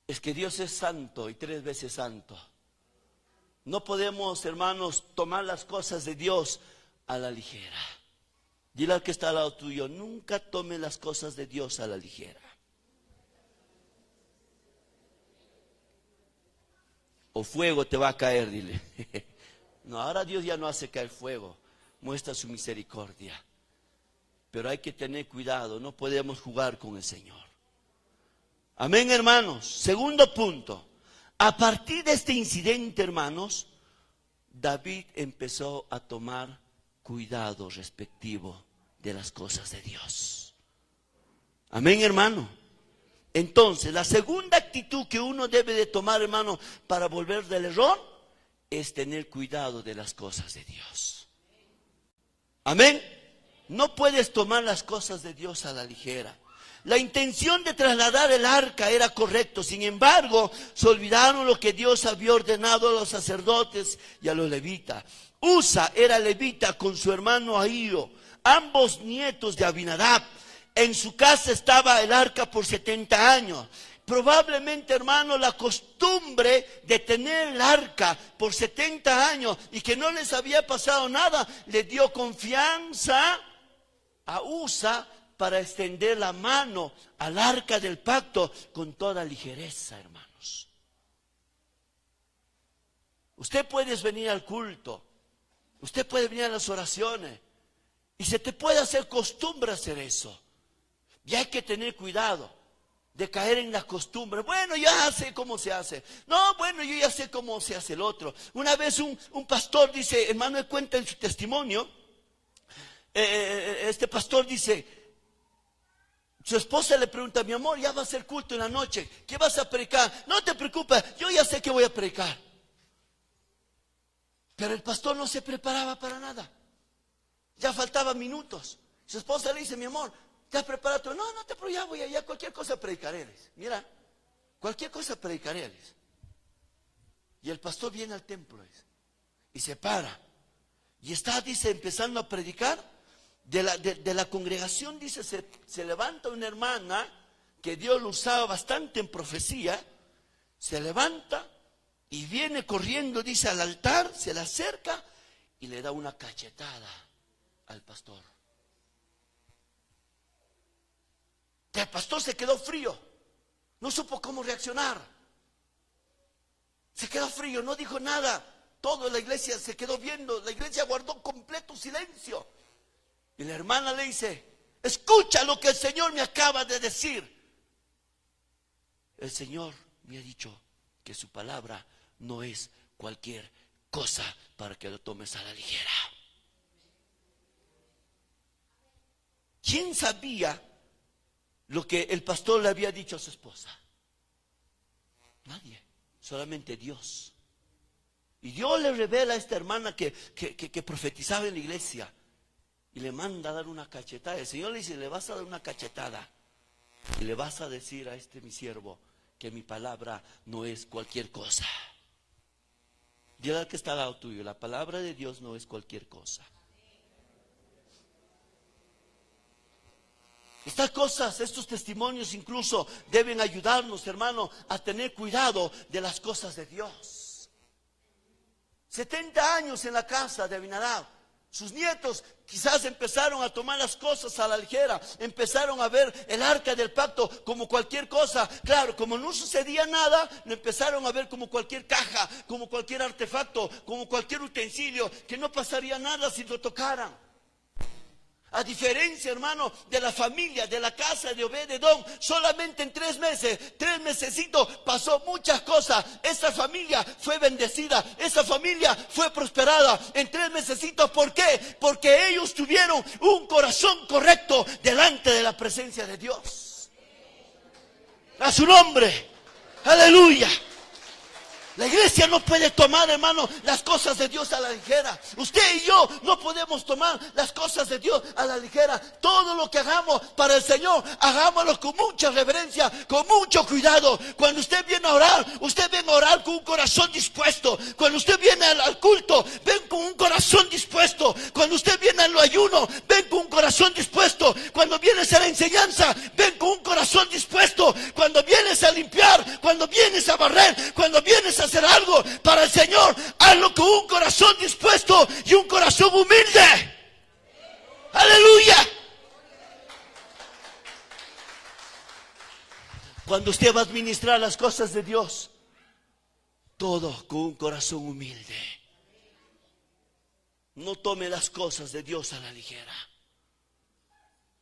Es que Dios es santo y 3 veces santo. No podemos, hermanos, tomar las cosas de Dios a la ligera. Dile al que está al lado tuyo, nunca tome las cosas de Dios a la ligera. O fuego te va a caer, dile. No, ahora Dios ya no hace caer fuego, muestra su misericordia. Pero hay que tener cuidado, no podemos jugar con el Señor. Amén, hermanos. Segundo punto. A partir de este incidente, hermanos, David empezó a tomar cuidado respectivo de las cosas de Dios. Amén, hermano. Entonces, la segunda actitud que uno debe de tomar, hermano, para volver del error, es tener cuidado de las cosas de Dios. Amén. No puedes tomar las cosas de Dios a la ligera. La intención de trasladar el arca era correcto. Sin embargo, se olvidaron lo que Dios había ordenado a los sacerdotes y a los levitas. Usa era levita con su hermano Ahío, ambos nietos de Abinadab. En su casa estaba el arca por 70 años. Probablemente, hermano, la costumbre de tener el arca por 70 años y que no les había pasado nada, le dio confianza a Usa para extender la mano al arca del pacto con toda ligereza, hermanos. Usted puede venir al culto, usted puede venir a las oraciones y se te puede hacer costumbre hacer eso. Y hay que tener cuidado de caer en la costumbre. Bueno, ya sé cómo se hace. No, bueno, yo ya sé cómo se hace el otro. Una vez un pastor dice, hermano, cuenta en su testimonio, este pastor dice, su esposa le pregunta, mi amor, ya va a ser culto en la noche, ¿qué vas a predicar? No te preocupes, yo ya sé que voy a predicar. Pero el pastor no se preparaba para nada. Ya faltaban minutos. Su esposa le dice, mi amor, ¿te has preparado? No, no te preocupes, ya voy allá, cualquier cosa predicaré. Mira, cualquier cosa predicaré. Y el pastor viene al templo y se para. Y está, dice, empezando a predicar. De la congregación, dice, se levanta una hermana que Dios lo usaba bastante en profecía. Se levanta y viene corriendo, dice, al altar, se le acerca y le da una cachetada al pastor. El pastor se quedó frío, no supo cómo reaccionar. Se quedó frío, no dijo nada. Toda la iglesia se quedó viendo, la iglesia guardó completo silencio. Y la hermana le dice, escucha lo que el Señor me acaba de decir. El Señor me ha dicho que su palabra no es cualquier cosa para que lo tomes a la ligera. ¿Quién sabía lo que el pastor le había dicho a su esposa? Nadie, solamente Dios. Y Dios le revela a esta hermana que profetizaba en la iglesia. Y le manda a dar una cachetada. El Señor le dice, le vas a dar una cachetada. Y le vas a decir a mi siervo que mi palabra no es cualquier cosa. Dile al que está al lado tuyo, la palabra de Dios no es cualquier cosa. Estas cosas, estos testimonios incluso deben ayudarnos, hermano, a tener cuidado de las cosas de Dios. 70 años en la casa de Abinadab. Sus nietos quizás empezaron a tomar las cosas a la ligera, empezaron a ver el arca del pacto como cualquier cosa. Claro, como no sucedía nada, lo empezaron a ver como cualquier caja, como cualquier artefacto, como cualquier utensilio, que no pasaría nada si lo tocaran. A diferencia, hermano, de la familia, de la casa de Obed-Edom, solamente en 3 meses, 3 mesecitos, pasó muchas cosas. Esa familia fue bendecida, esa familia fue prosperada en 3 mesecitos. ¿Por qué? Porque ellos tuvieron un corazón correcto delante de la presencia de Dios. A su nombre, aleluya. La iglesia no puede tomar, hermano, las cosas de Dios a la ligera. Usted y yo no podemos tomar las cosas de Dios a la ligera. Todo lo que hagamos para el Señor, hagámoslo con mucha reverencia, con mucho cuidado. Cuando usted viene a orar, usted viene a orar con un corazón dispuesto. Cuando usted viene al culto, ven con un corazón dispuesto. Cuando usted viene al ayuno, ven con un corazón dispuesto. Cuando vienes a la enseñanza, ven con un corazón dispuesto. Cuando vienes a limpiar, cuando vienes a barrer, cuando vienes a hacer algo para el Señor, hazlo con un corazón dispuesto y un corazón humilde. Aleluya. Cuando usted va a administrar las cosas de Dios, todo con un corazón humilde. No tome las cosas de Dios a la ligera.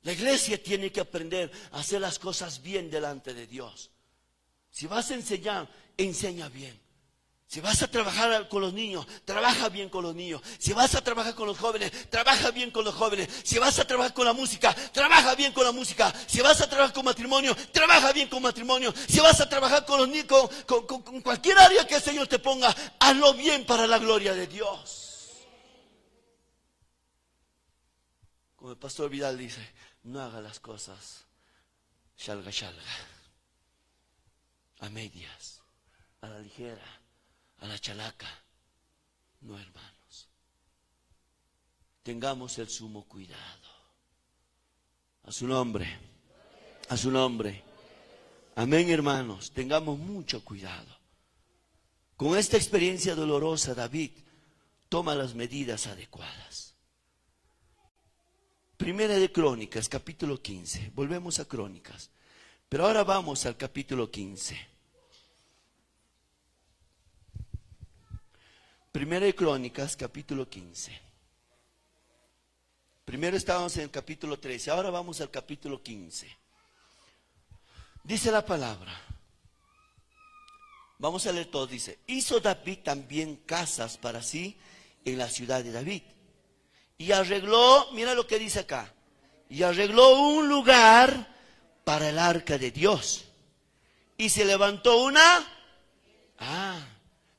La iglesia tiene que aprender a hacer las cosas bien delante de Dios. Si vas a enseñar, enseña bien. Si vas a trabajar con los niños, trabaja bien con los niños. Si vas a trabajar con los jóvenes, trabaja bien con los jóvenes. Si vas a trabajar con la música, trabaja bien con la música. Si vas a trabajar con matrimonio, trabaja bien con matrimonio. Si vas a trabajar con los niños, con cualquier área que el Señor te ponga, hazlo bien para la gloria de Dios. Como el pastor Vidal dice, no haga las cosas shalga, a medias, a la ligera, a la chalaca. No, hermanos. Tengamos el sumo cuidado. A su nombre. A su nombre. Amén, hermanos. Tengamos mucho cuidado. Con esta experiencia dolorosa, David toma las medidas adecuadas. Primera de Crónicas, capítulo 15. Volvemos a Crónicas. Pero ahora vamos al capítulo 15. Primera de Crónicas, capítulo 15. Primero estábamos en el capítulo 13, ahora vamos al capítulo 15. Dice la palabra. Vamos a leer todo, dice. Hizo David también casas para sí en la ciudad de David. Y arregló, mira lo que dice acá. Y arregló un lugar para el arca de Dios. Y se levantó una.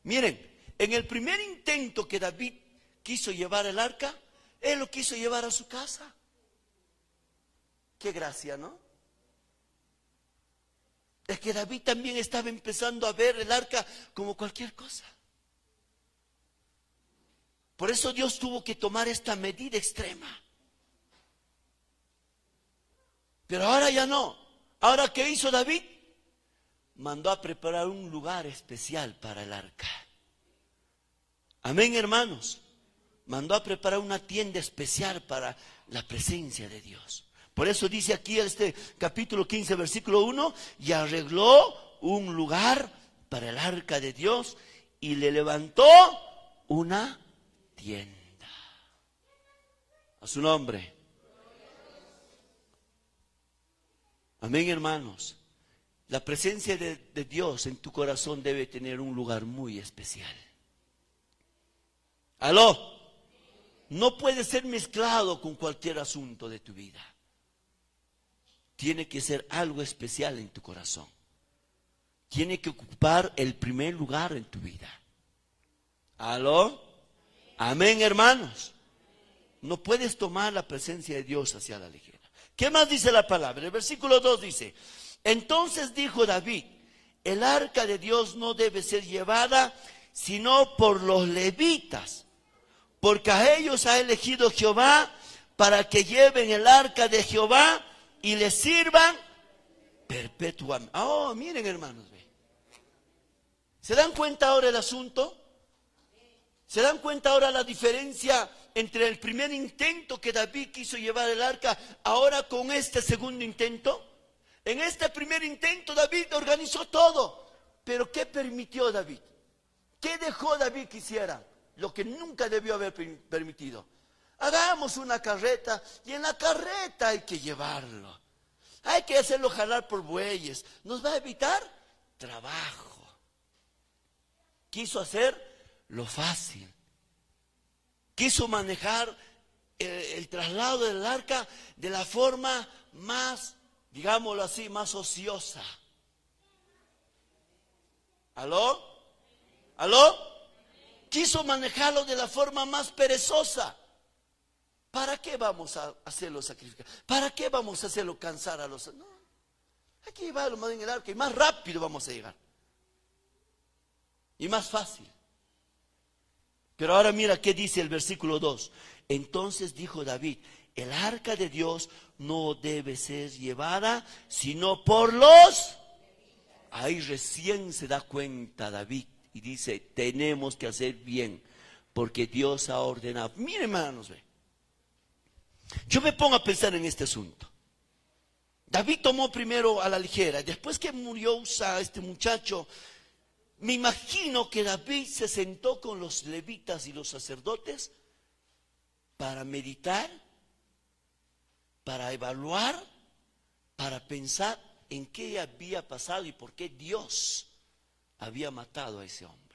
Miren. En el primer intento que David quiso llevar el arca, él lo quiso llevar a su casa. Qué gracia, ¿no? Es que David también estaba empezando a ver el arca como cualquier cosa. Por eso Dios tuvo que tomar esta medida extrema. Pero ahora ya no. Ahora, ¿qué hizo David? Mandó a preparar un lugar especial para el arca. Amén, hermanos. Mandó a preparar una tienda especial para la presencia de Dios. Por eso dice aquí este capítulo 15, versículo 1, y arregló un lugar para el arca de Dios y le levantó una tienda. A su nombre. Amén, hermanos. La presencia de Dios en tu corazón debe tener un lugar muy especial. Aló, no puede ser mezclado con cualquier asunto de tu vida. Tiene que ser algo especial en tu corazón. Tiene que ocupar el primer lugar en tu vida. Aló, amén, hermanos. No puedes tomar la presencia de Dios hacia la ligera. ¿Qué más dice la palabra? El versículo 2 dice: entonces dijo David, el arca de Dios no debe ser llevada sino por los levitas, porque a ellos ha elegido Jehová para que lleven el arca de Jehová y le sirvan perpetuamente. Oh, miren, hermanos, ¿ve? ¿Se dan cuenta ahora el asunto? ¿Se dan cuenta ahora la diferencia entre el primer intento que David quiso llevar el arca, ahora con este segundo intento? En este primer intento David organizó todo, pero ¿qué permitió David? ¿Qué dejó David que hiciera? Lo que nunca debió haber permitido. Hagamos una carreta y en la carreta hay que llevarlo. Hay que hacerlo jalar por bueyes. Nos va a evitar trabajo. Quiso hacer lo fácil. Quiso manejar el traslado del arca de la forma más, digámoslo así, más ociosa. ¿Aló? ¿Aló? Quiso manejarlo de la forma más perezosa. ¿Para qué vamos a hacerlo sacrificar? ¿Para qué vamos a hacerlo cansar a los? No, hay que llevarlo más en el arca y más rápido vamos a llegar. Y más fácil. Pero ahora mira qué dice el versículo 2. Entonces dijo David, el arca de Dios no debe ser llevada sino por los. Ahí recién se da cuenta David y dice, tenemos que hacer bien porque Dios ha ordenado. Miren, hermanos, ve. Yo me pongo a pensar en este asunto. David tomó primero a la ligera, después que murió Usa, este muchacho, me imagino que David se sentó con los levitas y los sacerdotes para meditar, para evaluar, para pensar en qué había pasado y por qué Dios había matado a ese hombre.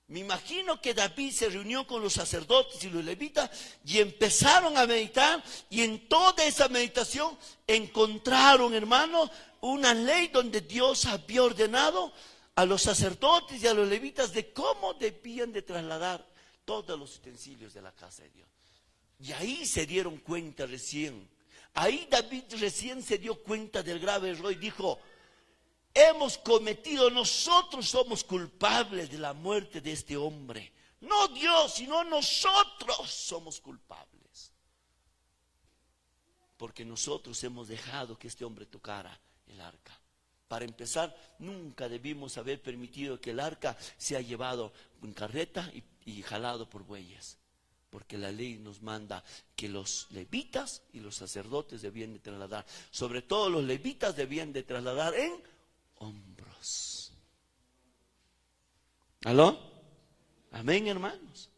Me imagino que David se reunió con los sacerdotes y los levitas y empezaron a meditar, y en toda esa meditación encontraron, hermanos, una ley donde Dios había ordenado a los sacerdotes y a los levitas de cómo debían de trasladar todos los utensilios de la casa de Dios. Y ahí se dieron cuenta recién. Ahí David recién se dio cuenta del grave error y dijo, hemos cometido, nosotros somos culpables de la muerte de este hombre. No Dios, sino nosotros somos culpables. Porque nosotros hemos dejado que este hombre tocara el arca. Para empezar, nunca debimos haber permitido que el arca sea llevado en carreta y jalado por bueyes. Porque la ley nos manda que los levitas y los sacerdotes debían de trasladar. Sobre todo los levitas debían de trasladar en hombros. ¿Aló? Amén, hermanos.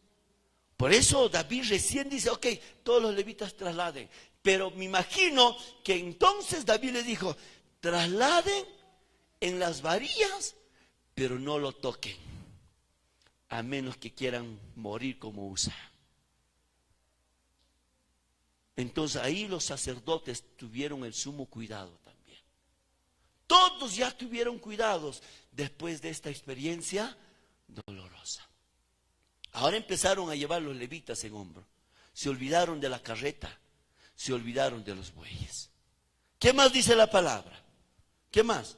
Por eso David recién dice, ok, todos los levitas trasladen. Pero me imagino que entonces David le dijo, trasladen en las varillas, pero no lo toquen, a menos que quieran morir como Usa. Entonces ahí los sacerdotes tuvieron el sumo cuidado también. Todos ya tuvieron cuidados después de esta experiencia dolorosa. Ahora empezaron a llevar los levitas en hombro. Se olvidaron de la carreta, se olvidaron de los bueyes. ¿Qué más dice la palabra? ¿Qué más?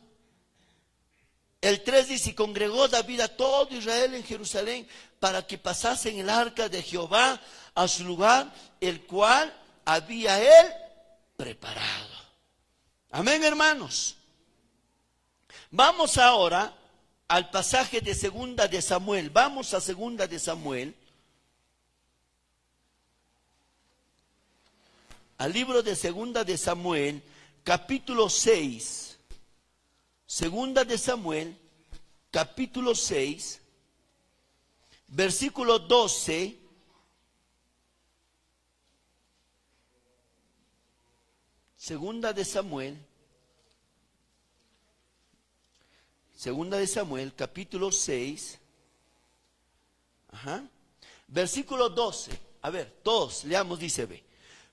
El 3 dice, y congregó David a todo Israel en Jerusalén para que pasasen el arca de Jehová a su lugar, el cual había él preparado. Amén, hermanos. Vamos ahora al pasaje de Segunda de Samuel. Vamos a Segunda de Samuel. Al libro de Segunda de Samuel, capítulo 6. Segunda de Samuel, capítulo 6, versículo 12. Segunda de Samuel, capítulo 6, versículo 12. A ver, todos leamos, dice, ve.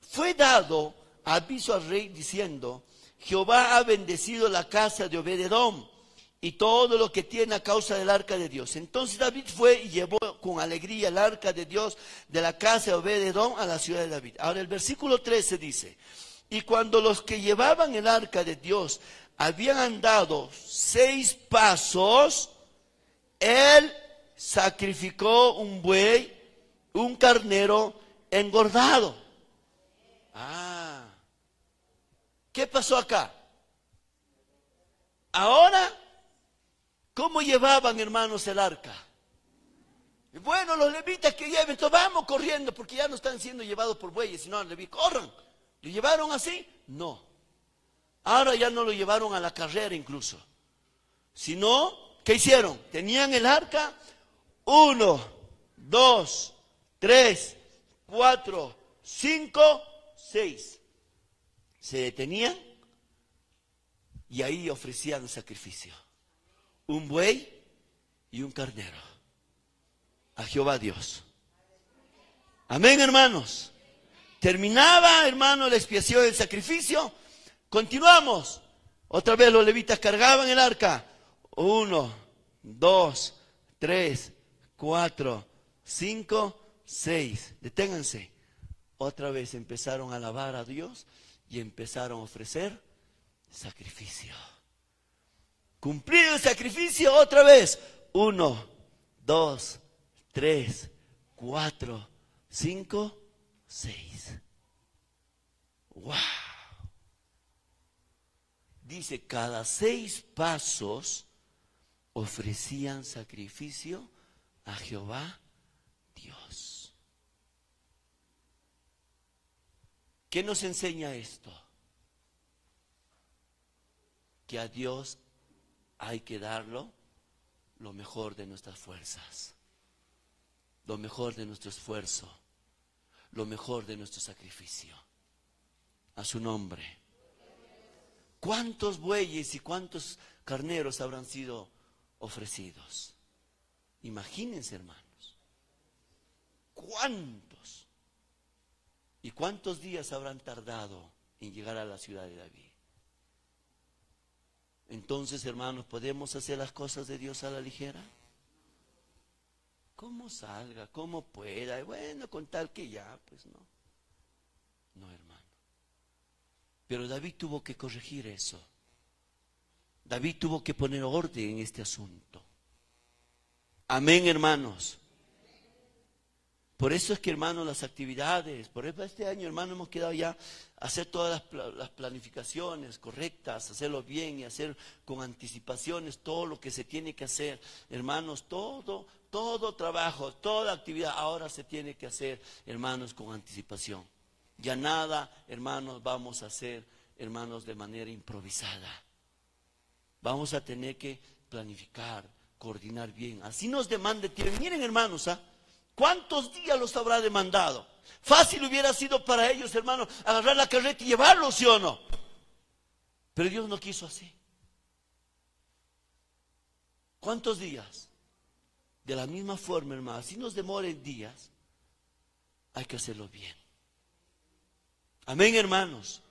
Fue dado aviso al rey diciendo, Jehová ha bendecido la casa de Obed-edom y todo lo que tiene a causa del arca de Dios. Entonces David fue y llevó con alegría el arca de Dios de la casa de Obed-edom a la ciudad de David. Ahora el versículo 13 dice, y cuando los que llevaban el arca de Dios habían andado 6 pasos, él sacrificó un buey, un carnero engordado. ¿Qué pasó acá? Ahora, ¿cómo llevaban, hermanos, el arca? Bueno, los levitas que lleven, entonces vamos corriendo, porque ya no están siendo llevados por bueyes, sino los levitas, corran. ¿Lo llevaron así? No. Ahora ya no lo llevaron a la carrera incluso. Sino, ¿qué hicieron? Tenían el arca, 1, 2, 3, 4, 5, 6. Se detenían y ahí ofrecían sacrificio. Un buey y un carnero a Jehová Dios. Amén, hermanos. Terminaba, hermano, la expiación del sacrificio. Continuamos. Otra vez los levitas cargaban el arca. 1, 2, 3, 4, 5, 6. Deténganse. Otra vez empezaron a alabar a Dios y empezaron a ofrecer sacrificio. Cumplir el sacrificio otra vez. 1, 2, 3, 4, 5, 6. ¡Wow! Dice, cada 6 pasos ofrecían sacrificio a Jehová Dios. ¿Qué nos enseña esto? Que a Dios hay que darlo lo mejor de nuestras fuerzas, lo mejor de nuestro esfuerzo, lo mejor de nuestro sacrificio. A su nombre. ¿Cuántos bueyes y cuántos carneros habrán sido ofrecidos? Imagínense, hermanos. ¿Cuántos? ¿Y cuántos días habrán tardado en llegar a la ciudad de David? Entonces, hermanos, ¿podemos hacer las cosas de Dios a la ligera? Como salga, como pueda. Bueno, con tal que ya, pues no. No, hermano. Pero David tuvo que corregir eso. David tuvo que poner orden en este asunto. Amén, hermanos. Por eso es que, hermanos, las actividades, por ejemplo, este año, hermanos, hemos quedado ya a hacer todas las planificaciones correctas, hacerlo bien y hacer con anticipaciones todo lo que se tiene que hacer. Hermanos, todo trabajo, toda actividad ahora se tiene que hacer, hermanos, con anticipación. Ya nada, hermanos, vamos a hacer, hermanos, de manera improvisada. Vamos a tener que planificar, coordinar bien. Así nos demande tiempo. Miren, hermanos, ¿cuántos días los habrá demandado? Fácil hubiera sido para ellos, hermanos, agarrar la carreta y llevarlo, ¿sí o no? Pero Dios no quiso así. ¿Cuántos días? De la misma forma, hermanos, si nos demoren días, hay que hacerlo bien. Amén, hermanos.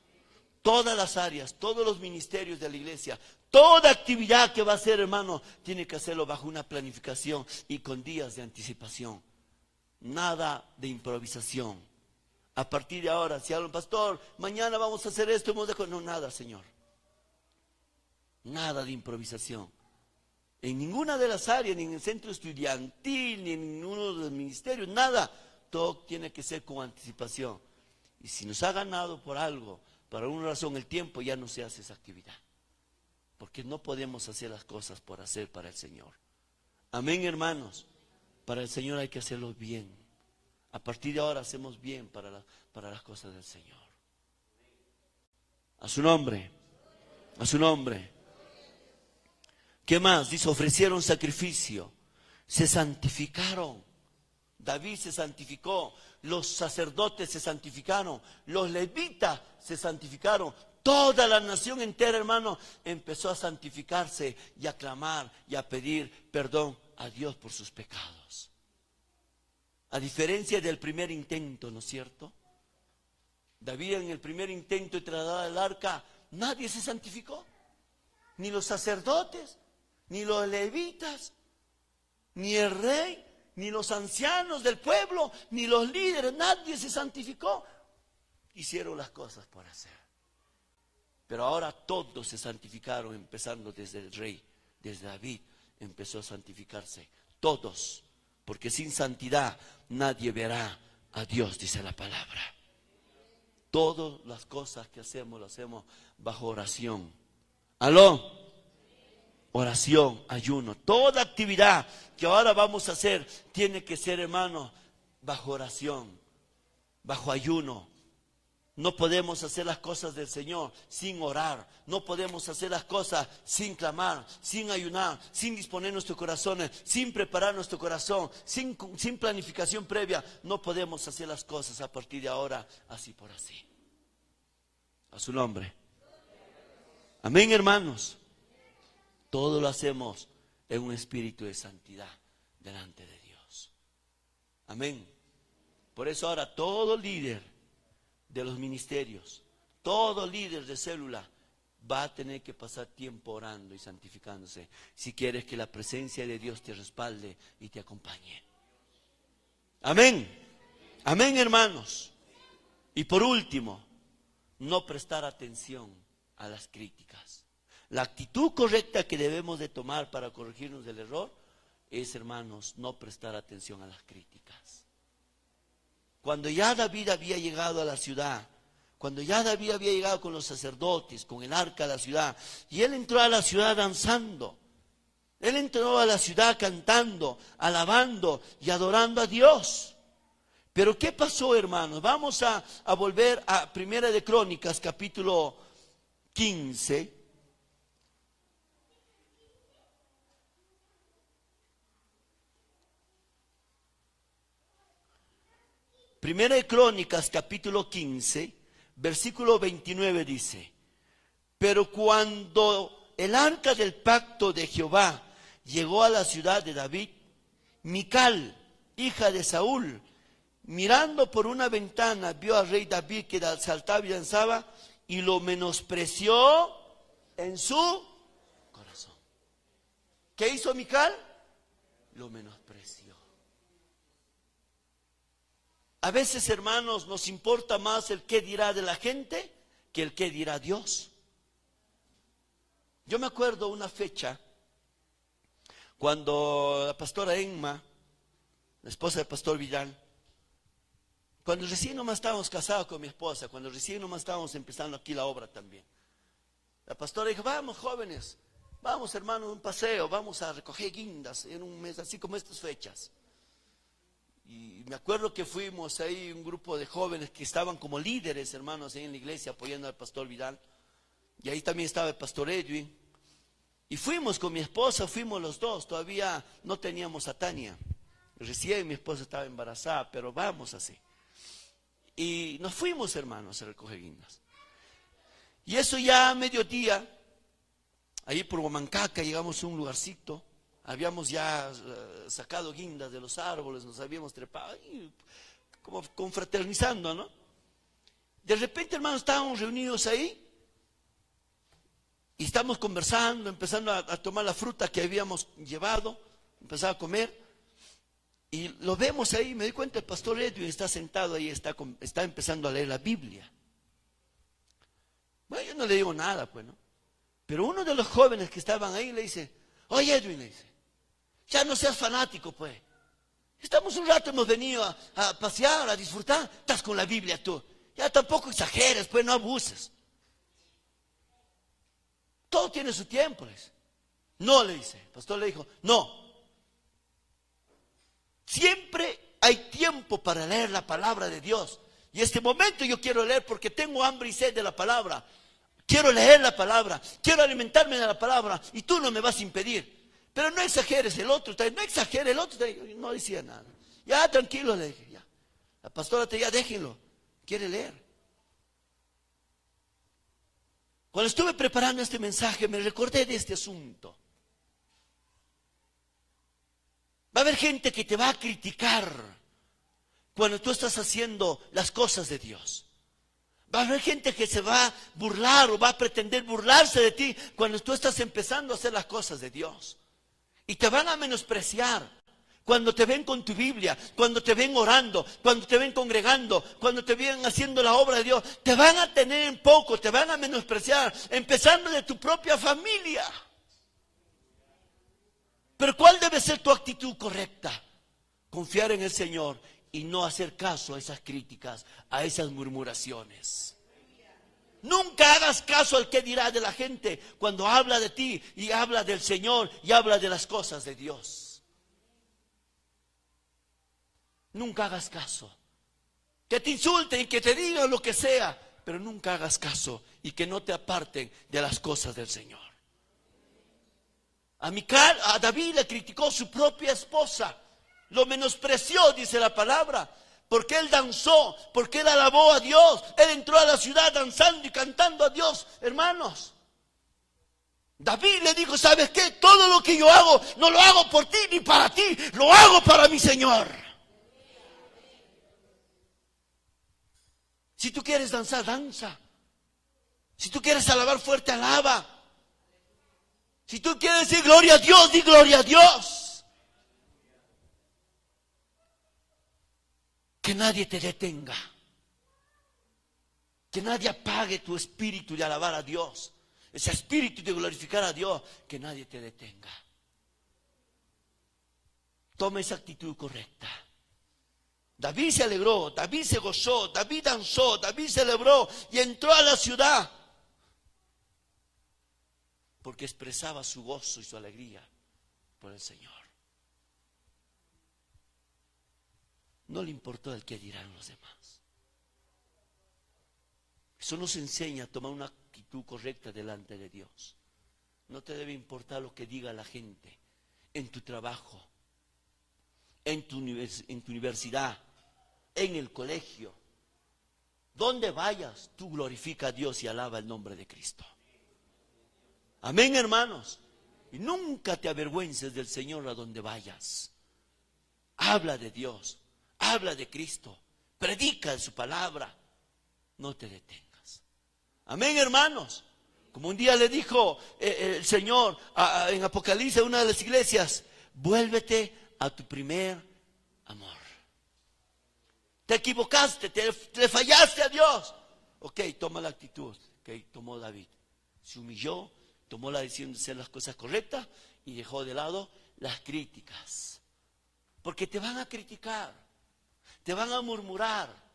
Todas las áreas, todos los ministerios de la iglesia, toda actividad que va a hacer, hermano, tiene que hacerlo bajo una planificación y con días de anticipación. Nada de improvisación. A partir de ahora, si hablan, pastor, mañana vamos a hacer esto, no, nada, Señor. Nada de improvisación. En ninguna de las áreas, ni en el centro estudiantil, ni en ninguno de los ministerios, nada. Todo tiene que ser con anticipación. Y si nos ha ganado por algo, por alguna razón, el tiempo, ya no se hace esa actividad. Porque no podemos hacer las cosas por hacer para el Señor. Amén, hermanos. Para el Señor hay que hacerlo bien. A partir de ahora hacemos bien para las cosas del Señor. A su nombre. A su nombre. ¿Qué más? Dice, ofrecieron sacrificio. Se santificaron. David se santificó. Los sacerdotes se santificaron. Los levitas se santificaron. Toda la nación entera, hermano, empezó a santificarse y a clamar y a pedir perdón a Dios por sus pecados. A diferencia del primer intento, ¿no es cierto? David en el primer intento de trasladar el arca, nadie se santificó. Ni los sacerdotes, ni los levitas, ni el rey, ni los ancianos del pueblo, ni los líderes, nadie se santificó. Hicieron las cosas por hacer. Pero ahora todos se santificaron, empezando desde el rey, desde David, empezó a santificarse. Todos, porque sin santidad nadie verá a Dios, dice la palabra. Todas las cosas que hacemos, las hacemos bajo oración. ¿Aló? Oración, ayuno. Toda actividad que ahora vamos a hacer tiene que ser, hermano, bajo oración, bajo ayuno. No podemos hacer las cosas del Señor sin orar. No podemos hacer las cosas sin clamar, sin ayunar, sin disponer nuestros corazones, sin preparar nuestro corazón, sin planificación previa. No podemos hacer las cosas a partir de ahora así por así. A su nombre. Amén, hermanos. Todo lo hacemos en un espíritu de santidad delante de Dios. Amén. Por eso ahora todo líder de los ministerios, todo líder de célula va a tener que pasar tiempo orando y santificándose si quieres que la presencia de Dios te respalde y te acompañe. Amén. Amén, hermanos. Y por último, no prestar atención a las críticas. La actitud correcta que debemos de tomar para corregirnos del error es, hermanos, no prestar atención a las críticas. Cuando ya David había llegado a la ciudad, cuando ya David había llegado con los sacerdotes, con el arca a la ciudad, y él entró a la ciudad danzando, él entró a la ciudad cantando, alabando y adorando a Dios. Pero ¿qué pasó, hermanos? Vamos a volver a Primera de Crónicas, capítulo 15. Primera de Crónicas, capítulo 15, versículo 29 dice: pero cuando el arca del pacto de Jehová llegó a la ciudad de David, Mical, hija de Saúl, mirando por una ventana, vio al rey David que saltaba y danzaba, y lo menospreció en su corazón. ¿Qué hizo Mical? Lo menospreció. A veces, hermanos, nos importa más el qué dirá de la gente que el qué dirá Dios. Yo me acuerdo una fecha cuando la pastora Emma, la esposa del pastor Vidal, cuando recién nomás estábamos casados con mi esposa, cuando recién nomás estábamos empezando aquí la obra también, la pastora dijo: vamos, jóvenes, vamos, hermanos, un paseo, vamos a recoger guindas en un mes, así como estas fechas. Y me acuerdo que fuimos ahí un grupo de jóvenes que estaban como líderes, hermanos, ahí en la iglesia apoyando al pastor Vidal. Y ahí también estaba el pastor Edwin. Y fuimos con mi esposa, fuimos los dos, todavía no teníamos a Tania. Recién mi esposa estaba embarazada, pero vamos así. Y nos fuimos, hermanos, a recoger guindas. Y eso ya a mediodía, ahí por Huamancaca, llegamos a un lugarcito. Habíamos ya sacado guindas de los árboles, nos habíamos trepado, como confraternizando, ¿no? De repente, hermanos, estábamos reunidos ahí y estamos conversando, empezando a tomar la fruta que habíamos llevado, empezaba a comer. Y lo vemos ahí, me doy cuenta, el pastor Edwin está sentado ahí, está empezando a leer la Biblia. Bueno, yo no le digo nada, pues, ¿no? Pero uno de los jóvenes que estaban ahí le dice: oye, Edwin, le dice, ya no seas fanático, pues. Estamos un rato, hemos venido a pasear, a disfrutar. Estás con la Biblia tú. Ya tampoco exageres, pues, no abuses. Todo tiene su tiempo, le dice. No, le dice. El pastor le dijo: no. Siempre hay tiempo para leer la palabra de Dios. Y este momento yo quiero leer porque tengo hambre y sed de la palabra. Quiero leer la palabra, quiero alimentarme de la palabra y tú no me vas a impedir. Pero no exageres, el otro no exagere, el otro no decía nada. Ya, tranquilo, le dije, ya. La pastora te ya déjenlo, quiere leer. Cuando estuve preparando este mensaje me recordé de este asunto. Va a haber gente que te va a criticar cuando tú estás haciendo las cosas de Dios. Va a haber gente que se va a burlar o va a pretender burlarse de ti cuando tú estás empezando a hacer las cosas de Dios. Y te van a menospreciar cuando te ven con tu Biblia, cuando te ven orando, cuando te ven congregando, cuando te ven haciendo la obra de Dios. Te van a tener en poco, te van a menospreciar, empezando de tu propia familia. Pero ¿cuál debe ser tu actitud correcta? confiar en el Señor y no hacer caso a esas críticas, a esas murmuraciones. Nunca hagas caso al que dirá de la gente cuando habla de ti y habla del Señor y habla de las cosas de Dios. Nunca hagas caso. Que te insulten y que te digan lo que sea, pero nunca hagas caso y que no te aparten de las cosas del Señor. A David le criticó su propia esposa, lo menospreció, dice la palabra, porque él danzó, porque él alabó a Dios, él entró a la ciudad danzando y cantando a Dios, hermanos. David le dijo, ¿sabes qué? Todo lo que yo hago, no lo hago por ti ni para ti, lo hago para mi Señor. Si tú quieres danzar, danza. Si tú quieres alabar fuerte, alaba. Si tú quieres decir gloria a Dios, di gloria a Dios. Que nadie te detenga. Que nadie apague tu espíritu de alabar a Dios. Ese espíritu de glorificar a Dios. Que nadie te detenga. Toma esa actitud correcta. David se alegró, David se gozó, David danzó, David celebró y entró a la ciudad. Porque expresaba su gozo y su alegría por el Señor. No le importó el que dirán los demás. Eso nos enseña a tomar una actitud correcta delante de Dios. No te debe importar lo que diga la gente en tu trabajo, en tu universidad, en el colegio. Donde vayas, tú glorifica a Dios y alaba el nombre de Cristo. Amén, hermanos. Y nunca te avergüences del Señor a donde vayas. Habla de Dios, habla de Cristo, predica de su palabra. No te detengas. Amén, hermanos. Como un día le dijo el Señor en Apocalipsis a una de las iglesias, vuélvete a tu primer amor. Te equivocaste, te fallaste a Dios. Ok, toma la actitud que tomó David. Se humilló, tomó la decisión de hacer las cosas correctas y dejó de lado las críticas. Porque te van a criticar, te van a murmurar.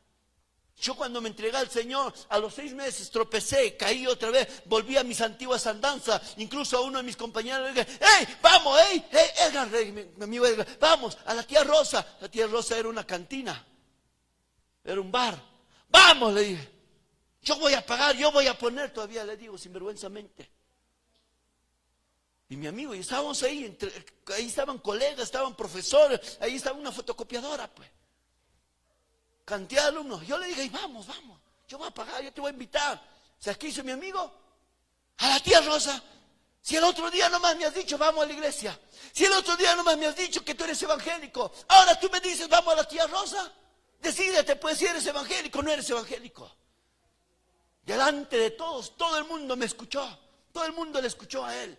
Yo cuando me entregué al Señor, a los 6 meses tropecé, caí otra vez, volví a mis antiguas andanzas. Incluso a uno de mis compañeros le dije, ¡hey, vamos, Edgar, mi amigo Edgar, vamos, a la tía Rosa! La tía Rosa era una cantina, era un bar. ¡Vamos!, le dije. Yo voy a pagar, yo voy a poner, todavía le digo, sinvergüenzamente. Y mi amigo, y estábamos ahí, ahí estaban colegas, estaban profesores, ahí estaba una fotocopiadora, pues. Cantidad de alumnos. Yo le dije, vamos, yo voy a pagar, yo te voy a invitar. ¿Sabes qué hizo mi amigo? A la tía Rosa. Si el otro día nomás me has dicho, vamos a la iglesia. Si el otro día nomás me has dicho que tú eres evangélico. Ahora tú me dices, vamos a la tía Rosa. Decídete, pues, si eres evangélico o no eres evangélico. Delante de todos, todo el mundo me escuchó. Todo el mundo le escuchó a él.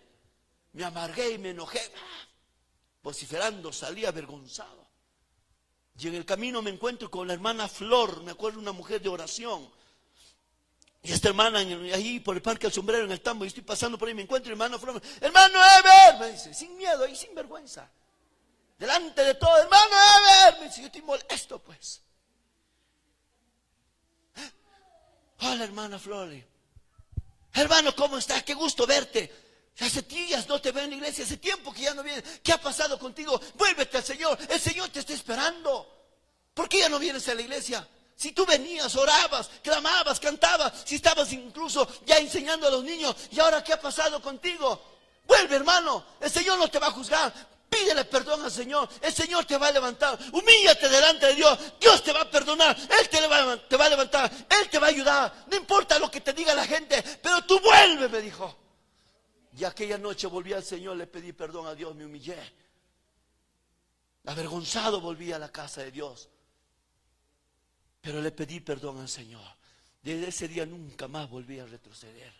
Me amargué y me enojé. Vociferando, salí avergonzado. Y en el camino me encuentro con la hermana Flor, me acuerdo, una mujer de oración. Y esta hermana, ahí por el Parque del Sombrero, en el Tambo, y estoy pasando por ahí, me encuentro, hermano Flor, hermano Ever, me dice, sin miedo y sin vergüenza. Delante de todo, hermano Ever, me dice, yo estoy molesto, pues. Hola, hermana Flor. Hermano, ¿cómo estás? Qué gusto verte. Hace días no te veo en la iglesia, hace tiempo que ya no vienes. ¿Qué ha pasado contigo? Vuélvete al Señor, el Señor te está esperando. ¿Por qué ya no vienes a la iglesia? Si tú venías, orabas, clamabas, cantabas, si estabas incluso ya enseñando a los niños, ¿y ahora qué ha pasado contigo? Vuelve, hermano, el Señor no te va a juzgar. Pídele perdón al Señor, el Señor te va a levantar. Humíllate delante de Dios, Dios te va a perdonar, Él te va a levantar, Él te va a ayudar. No importa lo que te diga la gente, pero tú vuelve, me dijo. Y aquella noche volví al Señor, le pedí perdón a Dios, me humillé. Avergonzado volví a la casa de Dios. Pero le pedí perdón al Señor. Desde ese día nunca más volví a retroceder.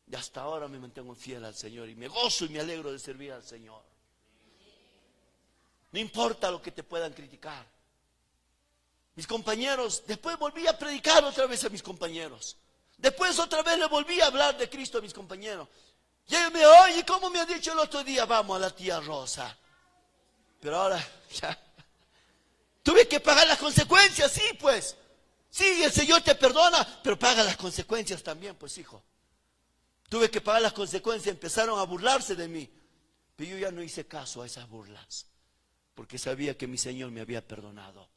Y hasta ahora me mantengo fiel al Señor y me gozo y me alegro de servir al Señor. No importa lo que te puedan criticar. Mis compañeros, después volví a predicar otra vez a mis compañeros. Después otra vez le volví a hablar de Cristo a mis compañeros. Y ellos me dijeron, oye, ¿cómo me ha dicho el otro día? Vamos a la tía Rosa. Pero ahora Tuve que pagar las consecuencias, sí, pues. Sí, el Señor te perdona, pero paga las consecuencias también, pues, hijo. Tuve que pagar las consecuencias, empezaron a burlarse de mí. Pero yo ya no hice caso a esas burlas, porque sabía que mi Señor me había perdonado.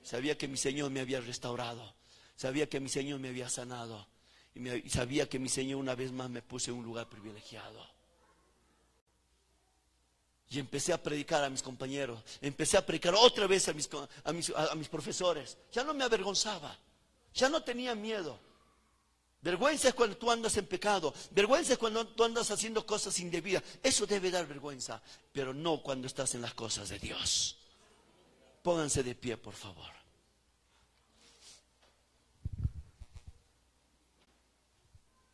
Sabía que mi Señor me había restaurado. Sabía que mi Señor me había sanado. Y sabía que mi Señor una vez más me puso en un lugar privilegiado. Y empecé a predicar a mis compañeros. Empecé a predicar otra vez a mis profesores. Ya no me avergonzaba. Ya no tenía miedo. Vergüenza es cuando tú andas en pecado. Vergüenza es cuando tú andas haciendo cosas indebidas. Eso debe dar vergüenza. Pero no cuando estás en las cosas de Dios. Pónganse de pie, por favor.